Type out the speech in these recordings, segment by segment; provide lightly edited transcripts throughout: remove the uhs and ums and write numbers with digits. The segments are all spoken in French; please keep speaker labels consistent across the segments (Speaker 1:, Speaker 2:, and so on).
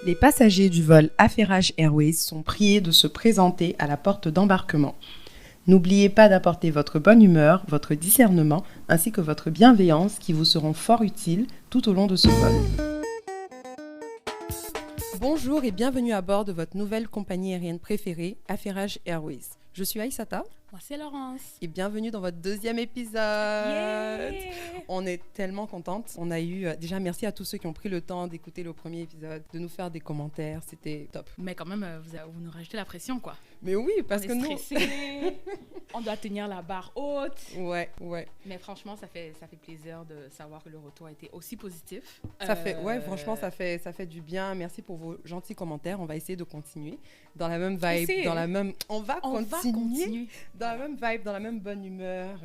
Speaker 1: Les passagers du vol Affairage Airways sont priés de se présenter à la porte d'embarquement. N'oubliez pas d'apporter votre bonne humeur, votre discernement ainsi que votre bienveillance qui vous seront fort utiles tout au long de ce vol. Bonjour et bienvenue à bord de votre nouvelle compagnie aérienne préférée, Affairage Airways. Je suis Aïssata.
Speaker 2: Moi, c'est Laurence.
Speaker 1: Et bienvenue dans votre deuxième épisode.
Speaker 2: Yeah.
Speaker 1: On est tellement contente. On a eu, déjà merci à tous ceux qui ont pris le temps d'écouter le premier épisode, de nous faire des commentaires. C'était top.
Speaker 2: Mais quand même, vous nous rajoutez la pression, quoi.
Speaker 1: Mais oui, parce que nous...
Speaker 2: On est stressés, on doit tenir la barre haute.
Speaker 1: Ouais.
Speaker 2: Mais franchement, ça fait plaisir de savoir que le retour a été aussi positif.
Speaker 1: Franchement, ça fait du bien. Merci pour vos gentils commentaires. On va essayer de continuer dans la même vibe, On va continuer dans la même vibe, dans la même bonne humeur.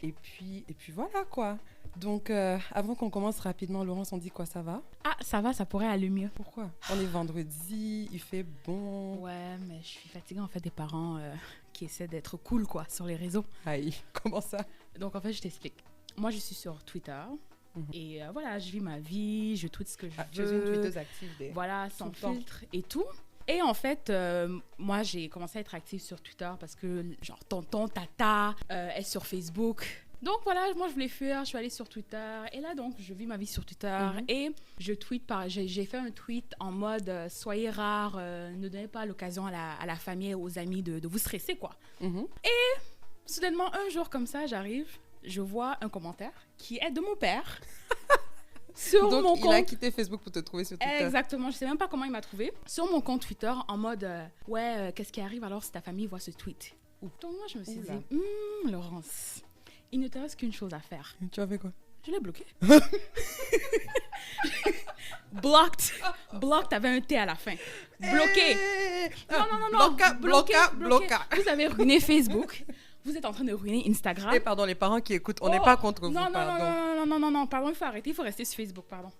Speaker 1: Et puis voilà, quoi. Donc, avant qu'on commence rapidement, Laurence, on dit quoi, ça va?
Speaker 2: Ah, ça va, ça pourrait aller mieux.
Speaker 1: Pourquoi? On est vendredi, il fait bon.
Speaker 2: Ouais, mais je suis fatiguée, en fait, des parents qui essaient d'être cool, quoi, sur les réseaux.
Speaker 1: Aïe, comment ça?
Speaker 2: Donc, en fait, je t'explique. Moi, je suis sur Twitter. Et voilà, je vis ma vie, je tweete ce que je veux.
Speaker 1: Je suis une tweeteuse active.
Speaker 2: Voilà, sans filtre et tout. Et en fait, moi, j'ai commencé à être active sur Twitter parce que, genre, tonton, tata est sur Facebook. Donc voilà, moi, je voulais fuir, je suis allée sur Twitter. Et là, donc, je vis ma vie sur Twitter. Et je tweete j'ai fait un tweet en mode « Soyez rares, ne donnez pas l'occasion à la famille et aux amis de vous stresser, quoi. Et soudainement, un jour comme ça, j'arrive, je vois un commentaire qui est de mon père. Sur
Speaker 1: donc,
Speaker 2: mon compte.
Speaker 1: Il a quitté Facebook pour te trouver sur Twitter.
Speaker 2: Exactement, je sais même pas comment il m'a trouvé. Sur mon compte Twitter, en mode qu'est-ce qui arrive alors si ta famille voit ce tweet? Donc moi, je me suis dit, Laurence, il ne te reste qu'une chose à faire.
Speaker 1: Tu as fait quoi?
Speaker 2: Je l'ai bloqué. Blocked avait un T à la fin. Bloqué. Non. Bloqué. Vous avez ruiné Facebook. Vous êtes en train de ruiner Instagram.
Speaker 1: Et pardon, les parents qui écoutent, on n'est pas contre vous,
Speaker 2: non,
Speaker 1: pardon.
Speaker 2: Non, pardon, il faut arrêter, il faut rester sur Facebook, pardon.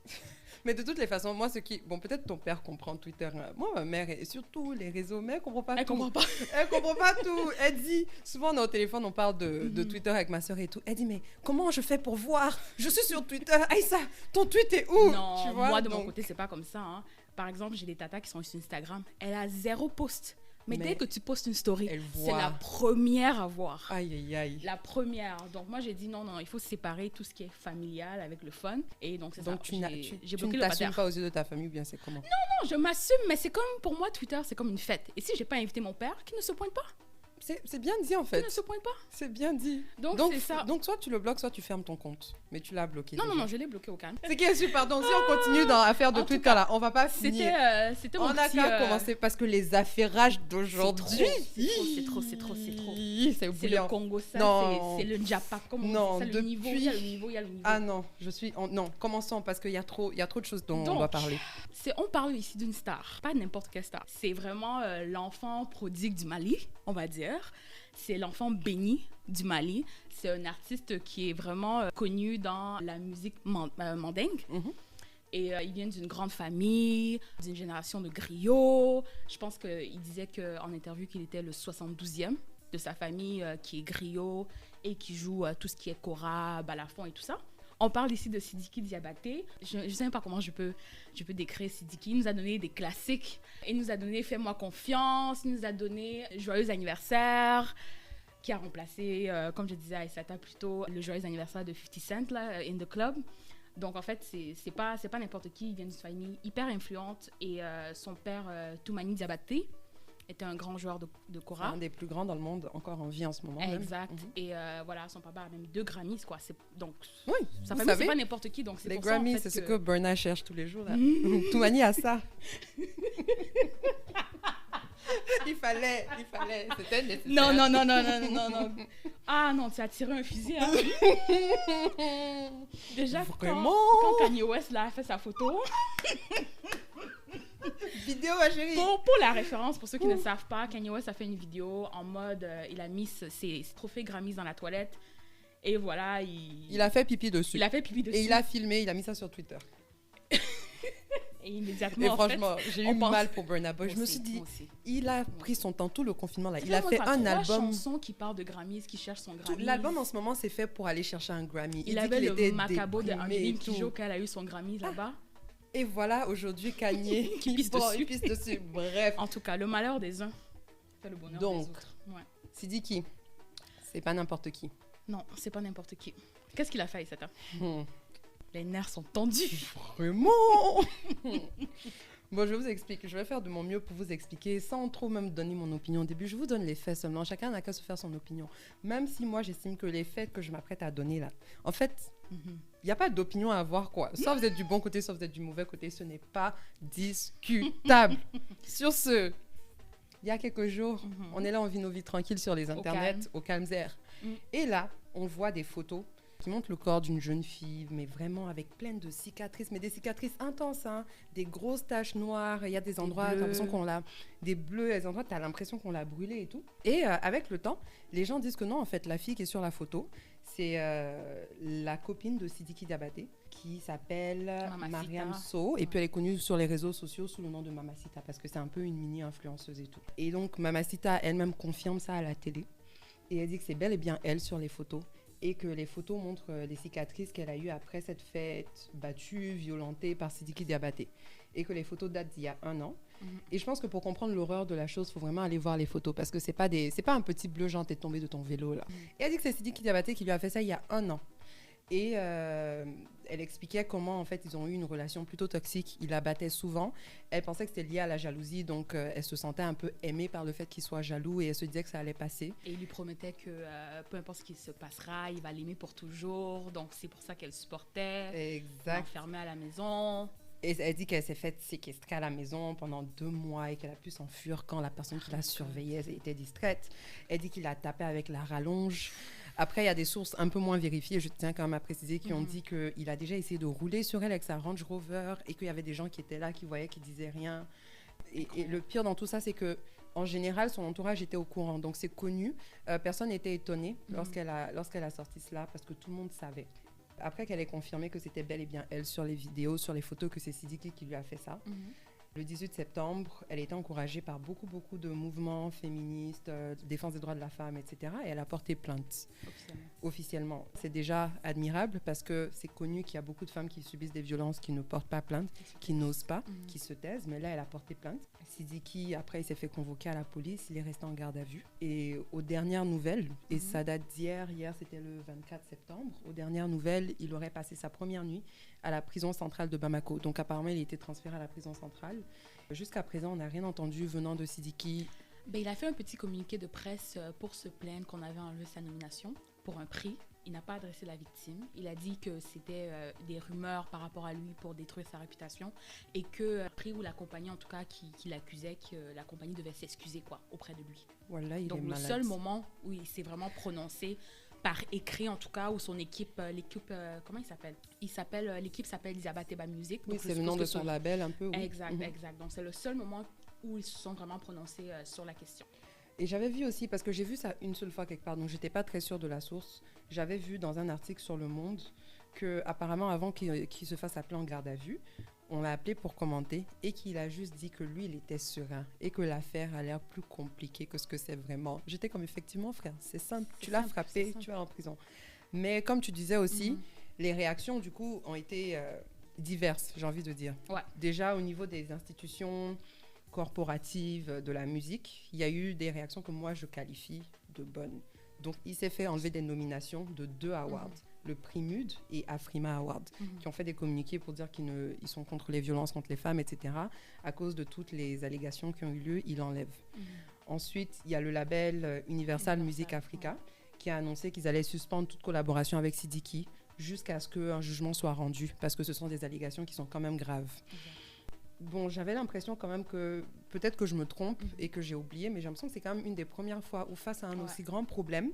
Speaker 1: Mais de toutes les façons, moi, bon, peut-être ton père comprend Twitter. Moi, ma mère, et surtout les réseaux, mais elle comprend pas tout. Elle comprend pas tout. Elle dit, souvent, dans au téléphone, on parle de Twitter avec ma soeur et tout. Elle dit, mais comment je fais pour voir? Je suis sur Twitter. Aïssa, ton tweet est où?
Speaker 2: Non,
Speaker 1: tu vois?
Speaker 2: Moi, de mon côté, c'est pas comme ça. Hein. Par exemple, j'ai des tatas qui sont sur Instagram. Elle a 0 post. Mais dès que tu postes une story, c'est la première à voir.
Speaker 1: Aïe. La
Speaker 2: première. Donc, moi, j'ai dit non, il faut séparer tout ce qui est familial avec le fun. Et donc, c'est ça.
Speaker 1: Tu ne
Speaker 2: t'assumes
Speaker 1: pas aux yeux de ta famille ou bien c'est comment?
Speaker 2: Non, je m'assume, mais c'est comme, pour moi, Twitter, c'est comme une fête. Et si j'ai pas invité mon père, qu'il ne se pointe pas.
Speaker 1: C'est bien dit, en fait.
Speaker 2: Il ne se pointe pas.
Speaker 1: C'est bien dit.
Speaker 2: Donc, c'est ça.
Speaker 1: Donc, soit tu le bloques, soit tu fermes ton compte. Mais tu l'as bloqué.
Speaker 2: Non, je l'ai bloqué au calme.
Speaker 1: C'est qui est sûr, pardon. Si on continue dans l'affaire de Twitter, là, on va pas finir.
Speaker 2: C'était mon
Speaker 1: On a qu'à commencer parce que les affairages d'aujourd'hui...
Speaker 2: C'est trop. C'est le Congo, ça. C'est le Njapa.
Speaker 1: Non,
Speaker 2: ça, le niveau. Il y a le niveau.
Speaker 1: Ah non, non, commençons parce qu'il y a trop de choses dont on va parler.
Speaker 2: On parle ici d'une star. Pas n'importe quelle star. C'est vraiment l'enfant prodigue du Mali, on va dire. C'est l'enfant béni du Mali. C'est un artiste qui est vraiment connu dans la musique mandingue. Et il vient d'une grande famille, d'une génération de griots. Je pense qu'il disait en interview qu'il était le 72e de sa famille qui est griot et qui joue tout ce qui est kora, balafon et tout ça. On parle ici de Sidiki Diabaté. Je ne sais même pas comment je peux décrire Sidiki. Il nous a donné des classiques. Il nous a donné Fais-moi confiance. Il nous a donné Joyeux anniversaire, qui a remplacé, comme je disais à Aïssata plus tôt, le Joyeux anniversaire de 50 Cent, là, In The Club. Donc, en fait, c'est pas n'importe qui. Il vient d'une famille hyper influente. Et son père, Toumani Diabaté, était un grand joueur de kora.
Speaker 1: Un des plus grands dans le monde, encore en vie en ce moment.
Speaker 2: Exact. Et voilà, son papa a même 2 Grammys, quoi. Donc,
Speaker 1: oui,
Speaker 2: sa famille, c'est pas n'importe qui. Donc, c'est
Speaker 1: les
Speaker 2: pour
Speaker 1: Grammys,
Speaker 2: ça, en fait,
Speaker 1: c'est ce que Burna cherche tous les jours. Toumani a ça. Il fallait. C'était nécessaire.
Speaker 2: Non. Ah non, tu as tiré un fusil. Hein. Déjà, quand Kanye West là, a fait sa photo...
Speaker 1: Vidéo, ma chérie.
Speaker 2: Pour la référence, pour ceux qui ne savent pas, Kanye West a fait une vidéo en mode, il a mis ses trophées Grammys dans la toilette et voilà,
Speaker 1: il a fait pipi dessus. Et il a filmé, il a mis ça sur Twitter.
Speaker 2: Et immédiatement,
Speaker 1: et franchement, j'ai eu mal pour Burna Boy. Je me suis dit, il a pris son temps tout le confinement là. Il a fait un album.
Speaker 2: Chanson qui parle de Grammys, qui cherche son Grammy.
Speaker 1: L'album en ce moment c'est fait pour aller chercher un Grammy.
Speaker 2: Il avait le Macabo de Angeline Kidjo qu'elle a eu son Grammy là-bas.
Speaker 1: Et voilà, aujourd'hui, Kanye
Speaker 2: qui pisse dessus.
Speaker 1: Il pisse dessus. Bref.
Speaker 2: En tout cas, le malheur des uns fait le bonheur des autres.
Speaker 1: Donc, Sidiki, c'est pas n'importe qui.
Speaker 2: Non, c'est pas n'importe qui. Qu'est-ce qu'il a fait, Aïssata? Les nerfs sont tendus.
Speaker 1: Vraiment. Bon, je vous explique. Je vais faire de mon mieux pour vous expliquer sans trop même donner mon opinion au début. Je vous donne les faits seulement. Chacun n'a qu'à se faire son opinion. Même si moi, j'estime que les faits que je m'apprête à donner là, en fait, il n'y a pas d'opinion à avoir, quoi. Soit vous êtes du bon côté, soit vous êtes du mauvais côté. Ce n'est pas discutable. Sur ce, il y a quelques jours, on est là, on vit nos vies tranquilles sur les internets, au calme air. Et là, on voit des photos qui montre le corps d'une jeune fille, mais vraiment avec plein de cicatrices, mais des cicatrices intenses, hein, des grosses taches noires, il y a des endroits, t'as l'impression qu'on l'a, des bleus, des endroits, t'as l'impression qu'on l'a brûlée et tout. Et avec le temps, les gens disent que non, en fait, la fille qui est sur la photo, c'est la copine de Sidiki Diabaté, qui s'appelle Mariam Sow, et puis elle est connue sur les réseaux sociaux sous le nom de Mamacita, parce que c'est un peu une mini-influenceuse et tout. Et donc, Mamacita elle-même confirme ça à la télé, et elle dit que c'est bel et bien elle sur les photos, et que les photos montrent les cicatrices qu'elle a eues après cette fête, battue, violentée par Sidiki Diabaté. Et que les photos datent d'il y a 1 an. Et je pense que pour comprendre l'horreur de la chose, il faut vraiment aller voir les photos. Parce que c'est pas un petit bleu genre t'es tombé de ton vélo là. Et elle dit que c'est Sidiki Diabaté qui lui a fait ça il y a 1 an. Et elle expliquait comment, en fait, ils ont eu une relation plutôt toxique. Il la battait souvent. Elle pensait que c'était lié à la jalousie. Donc, elle se sentait un peu aimée par le fait qu'il soit jaloux. Et elle se disait que ça allait passer.
Speaker 2: Et il lui promettait que peu importe ce qui se passera, il va l'aimer pour toujours. Donc, c'est pour ça qu'elle supportait.
Speaker 1: Exact.
Speaker 2: L'enfermer à la maison.
Speaker 1: Et elle dit qu'elle s'est faite séquestrer à la maison pendant 2 mois et qu'elle a pu s'enfuir quand la personne qui la surveillait était distraite. Elle dit qu'il la tapé avec la rallonge. Après, il y a des sources un peu moins vérifiées, je tiens quand même à préciser, qui ont dit qu'il a déjà essayé de rouler sur elle avec sa Range Rover et qu'il y avait des gens qui étaient là, qui voyaient, qui disaient rien. Et le pire dans tout ça, c'est que en général, son entourage était au courant. Donc, c'est connu. Personne n'était étonné lorsqu'elle a sorti cela parce que tout le monde savait. Après qu'elle ait confirmé que c'était bel et bien elle sur les vidéos, sur les photos, que c'est Sidiki qui lui a fait ça. Le 18 septembre, elle a été encouragée par beaucoup de mouvements féministes, défense des droits de la femme, etc. Et elle a porté plainte officiellement. C'est déjà admirable parce que c'est connu qu'il y a beaucoup de femmes qui subissent des violences, qui ne portent pas plainte, qui n'osent pas, qui se taisent. Mais là, elle a porté plainte. Sidiki, après, il s'est fait convoquer à la police. Il est resté en garde à vue. Et aux dernières nouvelles, et ça date d'hier, c'était le 24 septembre, aux dernières nouvelles, il aurait passé sa première nuit à la prison centrale de Bamako. Donc apparemment, il a été transféré à la prison centrale. Jusqu'à présent, on n'a rien entendu venant de Sidiki.
Speaker 2: Il a fait un petit communiqué de presse pour se plaindre qu'on avait enlevé sa nomination pour un prix. Il n'a pas adressé la victime. Il a dit que c'était des rumeurs par rapport à lui pour détruire sa réputation et que le prix ou la compagnie, en tout cas, qui l'accusait, que la compagnie devait s'excuser auprès de lui.
Speaker 1: Voilà, il
Speaker 2: Donc,
Speaker 1: est
Speaker 2: le
Speaker 1: malade.
Speaker 2: Seul moment où il s'est vraiment prononcé par écrit, en tout cas, où son équipe, comment il s'appelle? L'équipe s'appelle Diabaté Music.
Speaker 1: Oui, c'est le nom de son label un peu. Oui.
Speaker 2: Exact. Donc, c'est le seul moment où ils se sont vraiment prononcés sur la question.
Speaker 1: Et j'avais vu aussi, parce que j'ai vu ça une seule fois quelque part, donc j'étais pas très sûre de la source. J'avais vu dans un article sur Le Monde que apparemment avant qu'il se fasse appeler en garde à vue, on l'a appelé pour commenter et qu'il a juste dit que lui, il était serein et que l'affaire a l'air plus compliquée que ce que c'est vraiment. J'étais comme, effectivement, frère, c'est simple, tu l'as frappé, tu vas en prison. Mais comme tu disais aussi, les réactions, du coup, ont été diverses, j'ai envie de dire.
Speaker 2: Ouais.
Speaker 1: Déjà, au niveau des institutions corporatives de la musique, il y a eu des réactions que moi, je qualifie de bonnes. Donc, il s'est fait enlever des nominations de 2 awards. Le prix MUD et Afrima Award, qui ont fait des communiqués pour dire qu'ils sont contre les violences contre les femmes, etc. À cause de toutes les allégations qui ont eu lieu, il enlève. Ensuite, il y a le label Universal Music Africa, qui a annoncé qu'ils allaient suspendre toute collaboration avec Sidiki jusqu'à ce qu'un jugement soit rendu, parce que ce sont des allégations qui sont quand même graves. Bon, j'avais l'impression quand même que, peut-être que je me trompe et que j'ai oublié, mais j'ai l'impression que c'est quand même une des premières fois où, face à un aussi grand problème,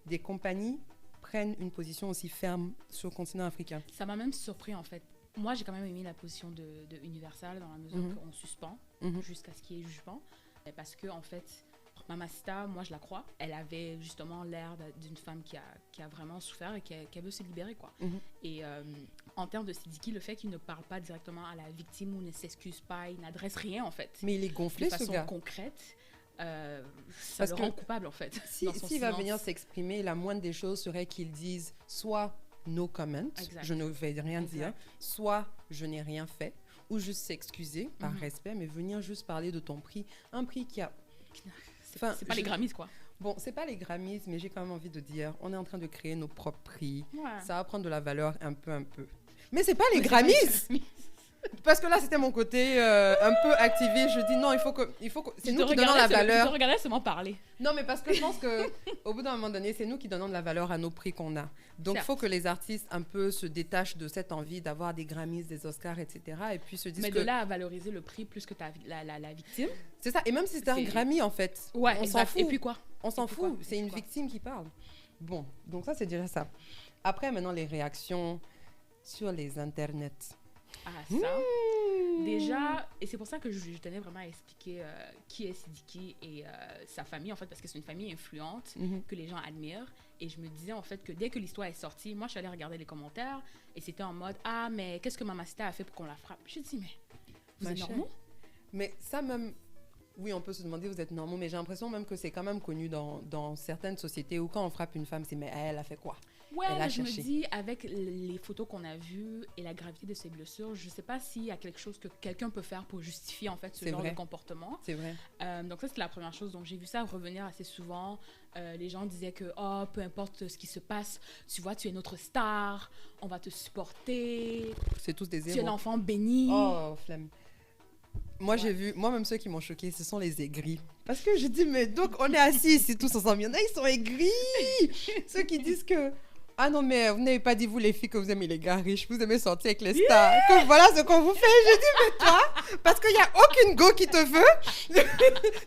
Speaker 1: des compagnies prennent une position aussi ferme sur le continent africain.
Speaker 2: Ça m'a même surpris, en fait. Moi, j'ai quand même aimé la position de Universal dans la mesure qu'on suspend jusqu'à ce qu'il y ait jugement. Parce que, en fait, Mamacita, moi, je la crois. Elle avait justement l'air d'une femme qui a vraiment souffert et qui veut se libérer, quoi. Et en termes de Sidiki, le fait qu'il ne parle pas directement à la victime ou ne s'excuse pas, il n'adresse rien, en fait.
Speaker 1: Mais il est gonflé,
Speaker 2: ce gars. De façon concrète. Ça le rend coupable, en fait.
Speaker 1: S'il va venir s'exprimer, la moindre des choses serait qu'il dise soit no comment, je ne vais rien dire, soit je n'ai rien fait, ou juste s'excuser par respect, mais venir juste parler de ton prix. Un prix qui a...
Speaker 2: Enfin, c'est pas les Grammys, quoi.
Speaker 1: Bon, c'est pas les Grammys, mais j'ai quand même envie de dire, on est en train de créer nos propres prix. Ça va prendre de la valeur un peu. Mais c'est pas les Grammys. Parce que là, c'était mon côté un peu activiste. Je dis non, il faut que c'est nous qui donnons la valeur.
Speaker 2: Je te regardais seulement parler.
Speaker 1: Non, mais parce que je pense qu'au bout d'un moment donné, c'est nous qui donnons de la valeur à nos prix qu'on a. Donc, il faut que les artistes un peu se détachent de cette envie d'avoir des Grammys, des Oscars, etc. Et puis se disent
Speaker 2: mais de là à valoriser le prix plus que la victime.
Speaker 1: C'est ça. Et même si c'était un Grammy, en fait,
Speaker 2: ouais,
Speaker 1: on s'en fout.
Speaker 2: Et puis quoi?
Speaker 1: On s'en fout. C'est une victime qui parle. Bon, donc ça, c'est déjà ça. Après, maintenant, les réactions sur les internets.
Speaker 2: Ah, ça. Déjà, et c'est pour ça que je tenais vraiment à expliquer qui est Sidiki et sa famille, en fait, parce que c'est une famille influente que les gens admirent. Et je me disais, en fait, que dès que l'histoire est sortie, moi, je suis allée regarder les commentaires et c'était en mode « Ah, mais qu'est-ce que Mamacita a fait pour qu'on la frappe ?» Je me dis, mais vous êtes normaux?
Speaker 1: Mais ça même... Oui, on peut se demander, vous êtes normaux, mais j'ai l'impression même que c'est quand même connu dans certaines sociétés où quand on frappe une femme, c'est « Mais elle a fait quoi ?»
Speaker 2: Ouais, mais je me dis, avec les photos qu'on a vues et la gravité de ses blessures, je ne sais pas s'il y a quelque chose que quelqu'un peut faire pour justifier en fait ce genre de comportement.
Speaker 1: C'est vrai.
Speaker 2: Donc ça, c'est la première chose. Donc j'ai vu ça revenir assez souvent. Les gens disaient que, oh, peu importe ce qui se passe, tu vois, tu es notre star, on va te supporter.
Speaker 1: C'est tous des héros.
Speaker 2: Tu es l'enfant béni.
Speaker 1: Oh, flemme. Moi, j'ai vu, moi-même ceux qui m'ont choqué, ce sont les aigris. Parce que je dis, mais donc on est assis ici tous ensemble. Il y en a, ils sont aigris. Ceux qui disent que... Ah non, mais vous n'avez pas dit, vous les filles, que vous aimez les gars riches, vous aimez sortir avec les stars, que voilà ce qu'on vous fait. J'ai dit, mais toi, parce qu'il n'y a aucune go qui te veut,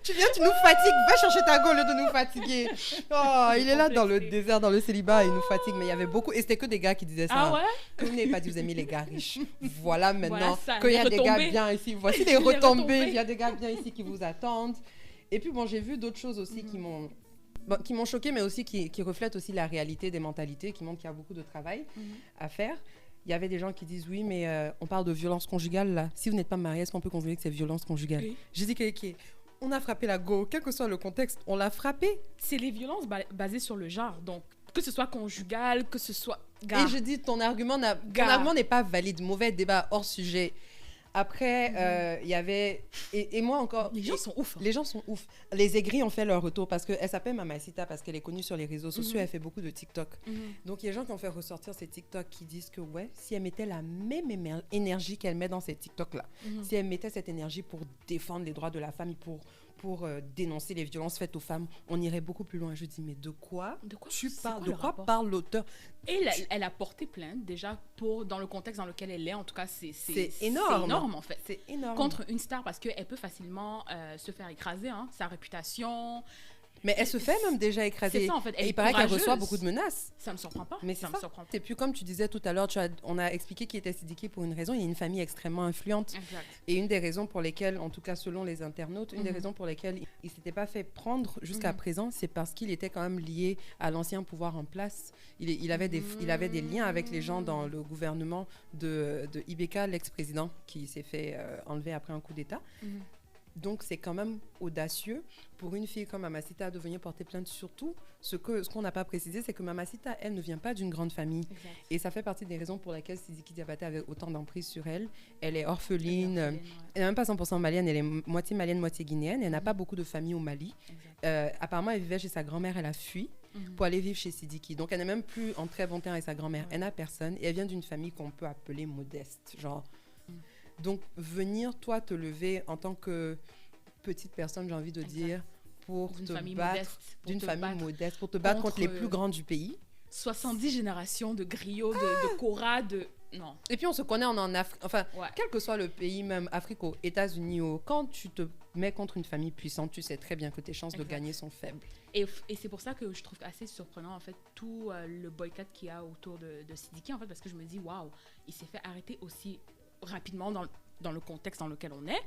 Speaker 1: tu viens, tu nous fatigues, va chercher ta go au lieu de nous fatiguer. Oh, il est là dans le désert, dans le célibat, il nous fatigue, mais il y avait beaucoup, et c'était que des gars qui disaient ça.
Speaker 2: Ah ouais?
Speaker 1: Que vous n'avez pas dit, vous aimez les gars riches. Voilà maintenant qu'il y a des gars bien ici. Voici les retombées, il y a des gars bien ici qui vous attendent. Et puis bon, j'ai vu d'autres choses aussi qui m'ont choquée, mais aussi qui reflètent aussi la réalité des mentalités, qui montrent qu'il y a beaucoup de travail à faire. Il y avait des gens qui disent, oui, mais on parle de violence conjugale, là. Si vous n'êtes pas marié, est-ce qu'on peut considérer que c'est violence conjugale? J'ai dit, on a frappé la go, quel que soit le contexte, on l'a frappé.
Speaker 2: C'est les violences basées sur le genre, donc que ce soit conjugal, que ce soit...
Speaker 1: Et je dis, ton argument n'est pas valide, mauvais débat, hors sujet. Après, il y avait... Et moi encore...
Speaker 2: Les gens sont ouf.
Speaker 1: Les gens sont ouf. Les aigris ont fait leur retour parce qu'elle s'appelle Mamacita parce qu'elle est connue sur les réseaux sociaux. Elle fait beaucoup de TikTok. Donc, il y a des gens qui ont fait ressortir ces TikTok qui disent que, ouais, si elle mettait la même énergie qu'elle met dans ces TikTok-là, si elle mettait cette énergie pour défendre les droits de la femme, pour dénoncer les violences faites aux femmes, on irait beaucoup plus loin. Je dis, mais de quoi tu parles? De quoi parle l'auteur?
Speaker 2: Et elle a porté plainte déjà dans le contexte dans lequel elle est. En tout cas, c'est
Speaker 1: énorme.
Speaker 2: C'est énorme, en fait.
Speaker 1: C'est énorme.
Speaker 2: Contre une star, parce qu'elle peut facilement se faire écraser, hein, sa réputation.
Speaker 1: Mais elle se fait même déjà écraser.
Speaker 2: C'est ça, en fait.
Speaker 1: Et il paraît qu'elle reçoit beaucoup de menaces.
Speaker 2: Ça me surprend pas.
Speaker 1: Mais ça me surprend pas. Et puis, comme tu disais tout à l'heure, on a expliqué qui était Sidiki pour une raison. Il y a une famille extrêmement influente.
Speaker 2: Exact.
Speaker 1: Et une des raisons pour lesquelles, en tout cas selon les internautes, une des raisons pour lesquelles il ne s'était pas fait prendre jusqu'à présent, c'est parce qu'il était quand même lié à l'ancien pouvoir en place. Il avait des liens avec les gens dans le gouvernement de Ibeka, l'ex-président, qui s'est fait enlever après un coup d'État. Donc, c'est quand même audacieux pour une fille comme Mamacita de venir porter plainte. Surtout, ce qu'on n'a pas précisé, c'est que Mamacita, elle, ne vient pas d'une grande famille. Exact. Et ça fait partie des raisons pour lesquelles Sidiki Diabaté avait autant d'emprise sur elle. Elle est orpheline. Elle n'est même pas 100% malienne. Elle est moitié malienne, moitié guinéenne. Elle n'a pas beaucoup de famille au Mali. Apparemment, elle vivait chez sa grand-mère. Elle a fui pour aller vivre chez Sidiki. Donc, elle n'est même plus en très bon terme avec sa grand-mère. Elle n'a personne. Et elle vient d'une famille qu'on peut appeler modeste. Genre... Donc, venir, toi, te lever en tant que petite personne, j'ai envie de dire, pour te battre d'une famille modeste, pour te battre contre les plus grands du pays.
Speaker 2: 70 générations de griots, de Cora, non.
Speaker 1: Et puis, on se connaît en Afrique. Enfin, quel que soit le pays, même Afrique, aux États-Unis, quand tu te mets contre une famille puissante, tu sais très bien que tes chances de gagner sont faibles.
Speaker 2: Et c'est pour ça que je trouve assez surprenant, en fait, tout le boycott qu'il y a autour de Sidiki, en fait, parce que je me dis, waouh, il s'est fait arrêter aussi rapidement dans le contexte dans lequel on est,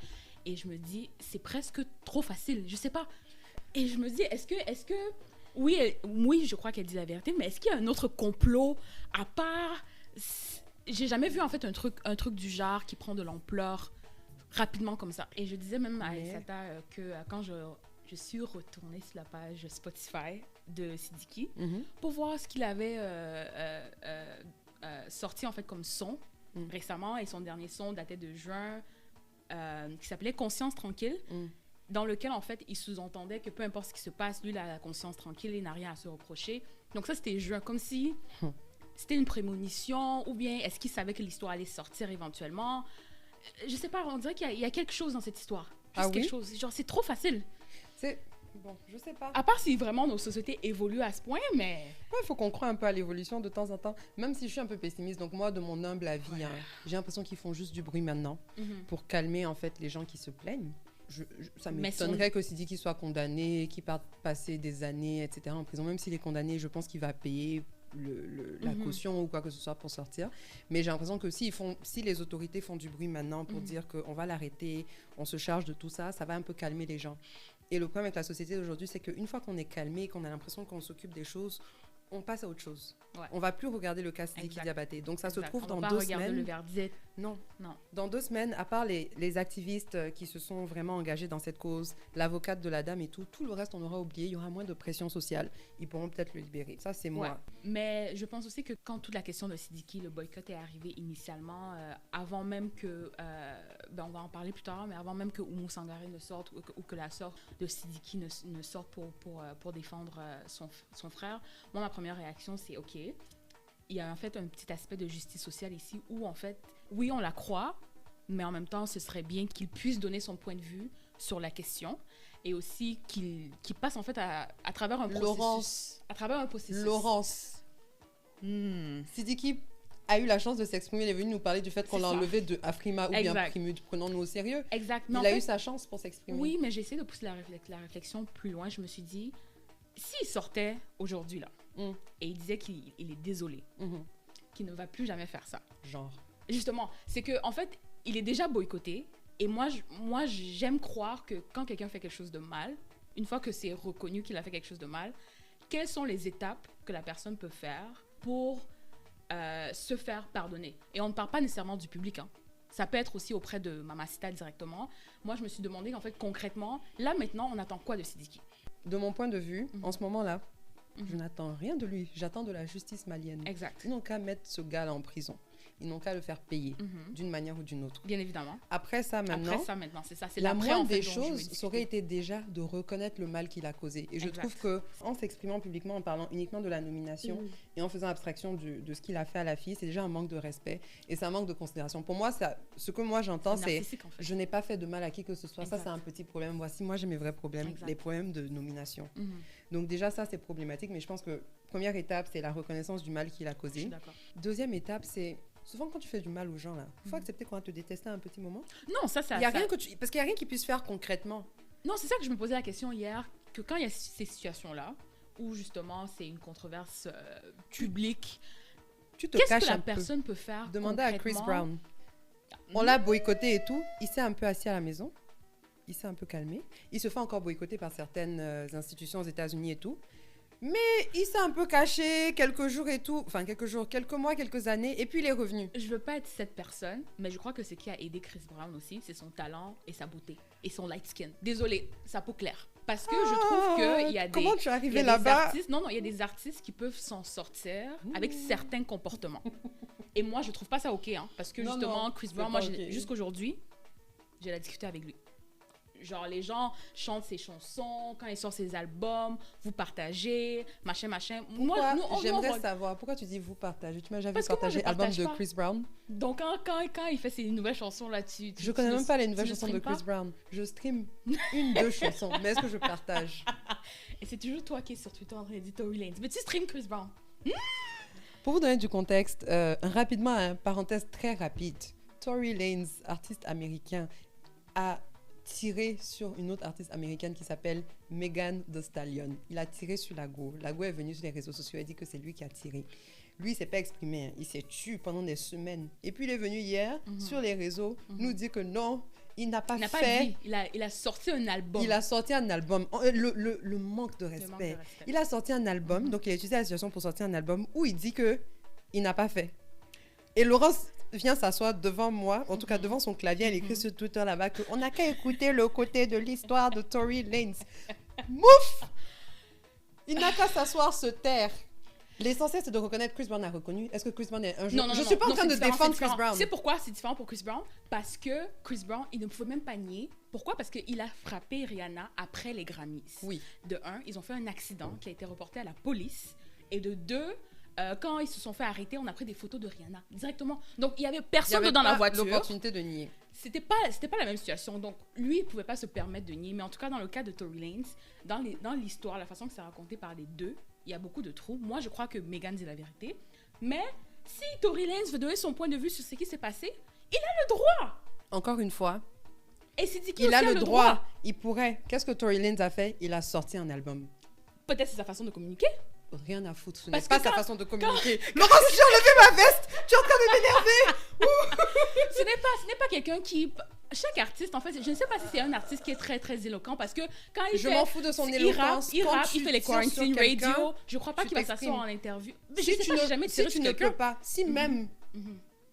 Speaker 2: et je me dis c'est presque trop facile, je sais pas, et je me dis est-ce que oui je crois qu'elle dit la vérité, mais est-ce qu'il y a un autre complot à part? J'ai jamais vu en fait un truc du genre qui prend de l'ampleur rapidement comme ça. Et je disais même à Aïssata que quand je suis retournée sur la page Spotify de Sidiki pour voir ce qu'il avait sorti en fait comme son récemment, et son dernier son datait de juin, qui s'appelait Conscience tranquille, dans lequel, en fait, il sous-entendait que peu importe ce qui se passe, lui, il a la conscience tranquille, il n'a rien à se reprocher. Donc ça, c'était juin, comme si c'était une prémonition, ou bien est-ce qu'il savait que l'histoire allait sortir éventuellement? Je sais pas, on dirait qu'il y a quelque chose dans cette histoire. Juste quelque chose. Genre, c'est trop facile.
Speaker 1: Bon, je sais pas.
Speaker 2: À part si vraiment nos sociétés évoluent à ce point, mais...
Speaker 1: Ouais, il faut qu'on croie un peu à l'évolution de temps en temps, même si je suis un peu pessimiste. Donc moi, de mon humble avis, j'ai l'impression qu'ils font juste du bruit maintenant pour calmer en fait les gens qui se plaignent. Ça m'étonnerait que Sidiki soit condamné, qu'il parte passer des années, etc. en prison. Même s'il est condamné, je pense qu'il va payer la caution ou quoi que ce soit pour sortir. Mais j'ai l'impression que si les autorités font du bruit maintenant pour dire qu'on va l'arrêter, on se charge de tout ça, ça va un peu calmer les gens. Et le problème avec la société d'aujourd'hui, c'est qu'une fois qu'on est calmé, qu'on a l'impression qu'on s'occupe des choses, on passe à autre chose. Ouais. On ne va plus regarder le cas Sidiki Diabaté. Donc ça se trouve dans 2 semaines.
Speaker 2: Le verdict.
Speaker 1: Non. Dans 2 semaines, à part les activistes qui se sont vraiment engagés dans cette cause, l'avocate de la dame et tout le reste, on aura oublié. Il y aura moins de pression sociale. Ils pourront peut-être le libérer. Ça, c'est moi.
Speaker 2: Ouais. Mais je pense aussi que quand toute la question de Sidiki, le boycott est arrivé initialement, avant même que, on va en parler plus tard, mais avant même que Oumou Sangaré ne sorte ou que la sœur de Sidiki ne sorte pour défendre son frère, moi, ma première réaction, c'est OK. Il y a en fait un petit aspect de justice sociale ici où, en fait, oui, on la croit, mais en même temps, ce serait bien qu'il puisse donner son point de vue sur la question et aussi qu'il passe, en fait, à travers un processus.
Speaker 1: Laurence. Sidiki a eu la chance de s'exprimer. Il est venu nous parler du fait qu'on l'a enlevé de Afrima ou bien Primud. Prenons-nous au sérieux.
Speaker 2: Exactement.
Speaker 1: Il a eu sa chance pour s'exprimer.
Speaker 2: Oui, mais j'ai essayé de pousser la réflexion plus loin. Je me suis dit, s'il sortait aujourd'hui, là, et il disait qu'il est désolé, qu'il ne va plus jamais faire ça.
Speaker 1: Genre.
Speaker 2: Justement, c'est que en fait, il est déjà boycotté. Et moi, j'aime croire que quand quelqu'un fait quelque chose de mal, une fois que c'est reconnu qu'il a fait quelque chose de mal, quelles sont les étapes que la personne peut faire pour se faire pardonner? Et on ne parle pas nécessairement du public, hein. Ça peut être aussi auprès de Mamacita directement. Moi, je me suis demandé, en fait, concrètement, là, maintenant, on attend quoi de Sidiki?
Speaker 1: De mon point de vue, en ce moment-là, je n'attends rien de lui. J'attends de la justice malienne.
Speaker 2: Exact.
Speaker 1: Ils n'ont qu'à mettre ce gars-là en prison. Ils n'ont qu'à le faire payer d'une manière ou d'une autre.
Speaker 2: Bien évidemment.
Speaker 1: Après ça, maintenant,
Speaker 2: c'est ça. C'est
Speaker 1: la moindre des choses, ça aurait été déjà de reconnaître le mal qu'il a causé. Et je trouve qu'en s'exprimant publiquement, en parlant uniquement de la nomination et en faisant abstraction de ce qu'il a fait à la fille, c'est déjà un manque de respect et c'est un manque de considération. Pour moi, ce que moi j'entends, c'est je n'ai pas fait de mal à qui que ce soit. Ça, c'est un petit problème. Voici, moi, j'ai mes vrais problèmes, les problèmes de nomination. Donc déjà, ça, c'est problématique. Mais je pense que première étape, c'est la reconnaissance du mal qu'il a causé.
Speaker 2: Je suis d'accord.
Speaker 1: Deuxième étape, c'est... Souvent, quand tu fais du mal aux gens, il faut accepter qu'on va te détester à un petit moment.
Speaker 2: Non, ça...
Speaker 1: Il y a rien parce qu'il n'y a rien qu'ils puissent faire concrètement.
Speaker 2: Non, c'est ça que je me posais la question hier, que quand il y a ces situations-là, où justement, c'est une controverse publique, qu'est-ce que la personne peut faire?
Speaker 1: Demandez à Chris Brown. On l'a boycotté et tout. Il s'est un peu assis à la maison. Il s'est un peu calmé. Il se fait encore boycotter par certaines institutions aux États-Unis et tout. Mais il s'est un peu caché quelques jours et tout. Enfin, quelques mois, quelques années. Et puis, il est revenu.
Speaker 2: Je veux pas être cette personne, mais je crois que ce qui a aidé Chris Brown aussi, c'est son talent et sa beauté. Et son light skin. Désolée, sa peau claire. Parce que je trouve qu'il y a des...
Speaker 1: Comment tu es arrivée là-bas?
Speaker 2: Il y a des artistes qui peuvent s'en sortir avec certains comportements. Et moi, je trouve pas ça OK. Hein, parce que justement, Chris Brown, moi, jusqu'aujourd'hui, j'ai la discuté avec lui. Genre, les gens chantent ses chansons, quand il sort ses albums, vous partagez, machin.
Speaker 1: Pourquoi? J'aimerais savoir, pourquoi tu dis vous partagez? Tu m'as jamais partagé l'album de Chris Brown?
Speaker 2: Donc, quand il fait ses nouvelles chansons là-dessus...
Speaker 1: Je connais même pas les nouvelles chansons de Chris Brown. Je stream 1-2 chansons, mais est-ce que je partage?
Speaker 2: Et c'est toujours toi qui es sur Twitter en train de dire Tory Lanez. Mais tu stream Chris Brown.
Speaker 1: Pour vous donner du contexte, rapidement, parenthèse très rapide. Tory Lanez, artiste américain, a tiré sur une autre artiste américaine qui s'appelle Megan Thee Stallion. Il a tiré sur Lago. Lago est venu sur les réseaux sociaux et a dit que c'est lui qui a tiré. Lui, il ne s'est pas exprimé. Hein. Il s'est tué pendant des semaines. Et puis, il est venu hier sur les réseaux nous dire que non, il n'a pas fait...
Speaker 2: Il a sorti un album.
Speaker 1: Il a sorti un album. Le manque de respect. Il a sorti un album. Donc, il a utilisé la situation pour sortir un album où il dit qu'il n'a pas fait. Et Laurence vient s'asseoir devant moi, en tout cas devant son clavier, elle écrit sur Twitter là-bas qu'on n'a qu'à écouter le côté de l'histoire de Tory Lanez. Mouf! Il n'a qu'à s'asseoir, se taire. L'essentiel, c'est de reconnaître Chris Brown a reconnu. Est-ce que Chris Brown est un
Speaker 2: Non,
Speaker 1: je suis pas en train de défendre Chris Brown.
Speaker 2: C'est pourquoi c'est différent pour Chris Brown? Parce que Chris Brown, il ne pouvait même pas nier. Pourquoi? Parce qu'il a frappé Rihanna après les Grammys.
Speaker 1: Oui.
Speaker 2: De un, ils ont fait un accident qui a été reporté à la police. Et de deux, quand ils se sont fait arrêter, on a pris des photos de Rihanna directement. Donc, il y avait personne dans la voiture.
Speaker 1: L'opportunité de nier.
Speaker 2: C'était pas la même situation. Donc, lui, il pouvait pas se permettre de nier. Mais en tout cas, dans le cas de Tory Lanez, dans l'histoire, la façon que c'est raconté par les deux, il y a beaucoup de trous. Moi, je crois que Meghan dit la vérité. Mais si Tory Lanez veut donner son point de vue sur ce qui s'est passé, il a le droit.
Speaker 1: Encore une fois.
Speaker 2: Et Sidiki
Speaker 1: il a le droit. Il pourrait. Qu'est-ce que Tory Lanez a fait? Il a sorti un album.
Speaker 2: Peut-être c'est sa façon de communiquer.
Speaker 1: Rien à foutre. Ce n'est pas sa façon de communiquer.
Speaker 2: Laurence,
Speaker 1: j'ai enlevé ma veste. Tu es en train de m'énerver.
Speaker 2: Ce n'est pas quelqu'un qui... Chaque artiste, en fait, je ne sais pas si c'est un artiste qui est très, très éloquent parce que quand il
Speaker 1: Je m'en fous de son éloquence.
Speaker 2: Il rappe, il fait les quarantine radio. Je ne crois pas qu'il va s'asseoir en interview.
Speaker 1: Si tu ne peux pas, si même...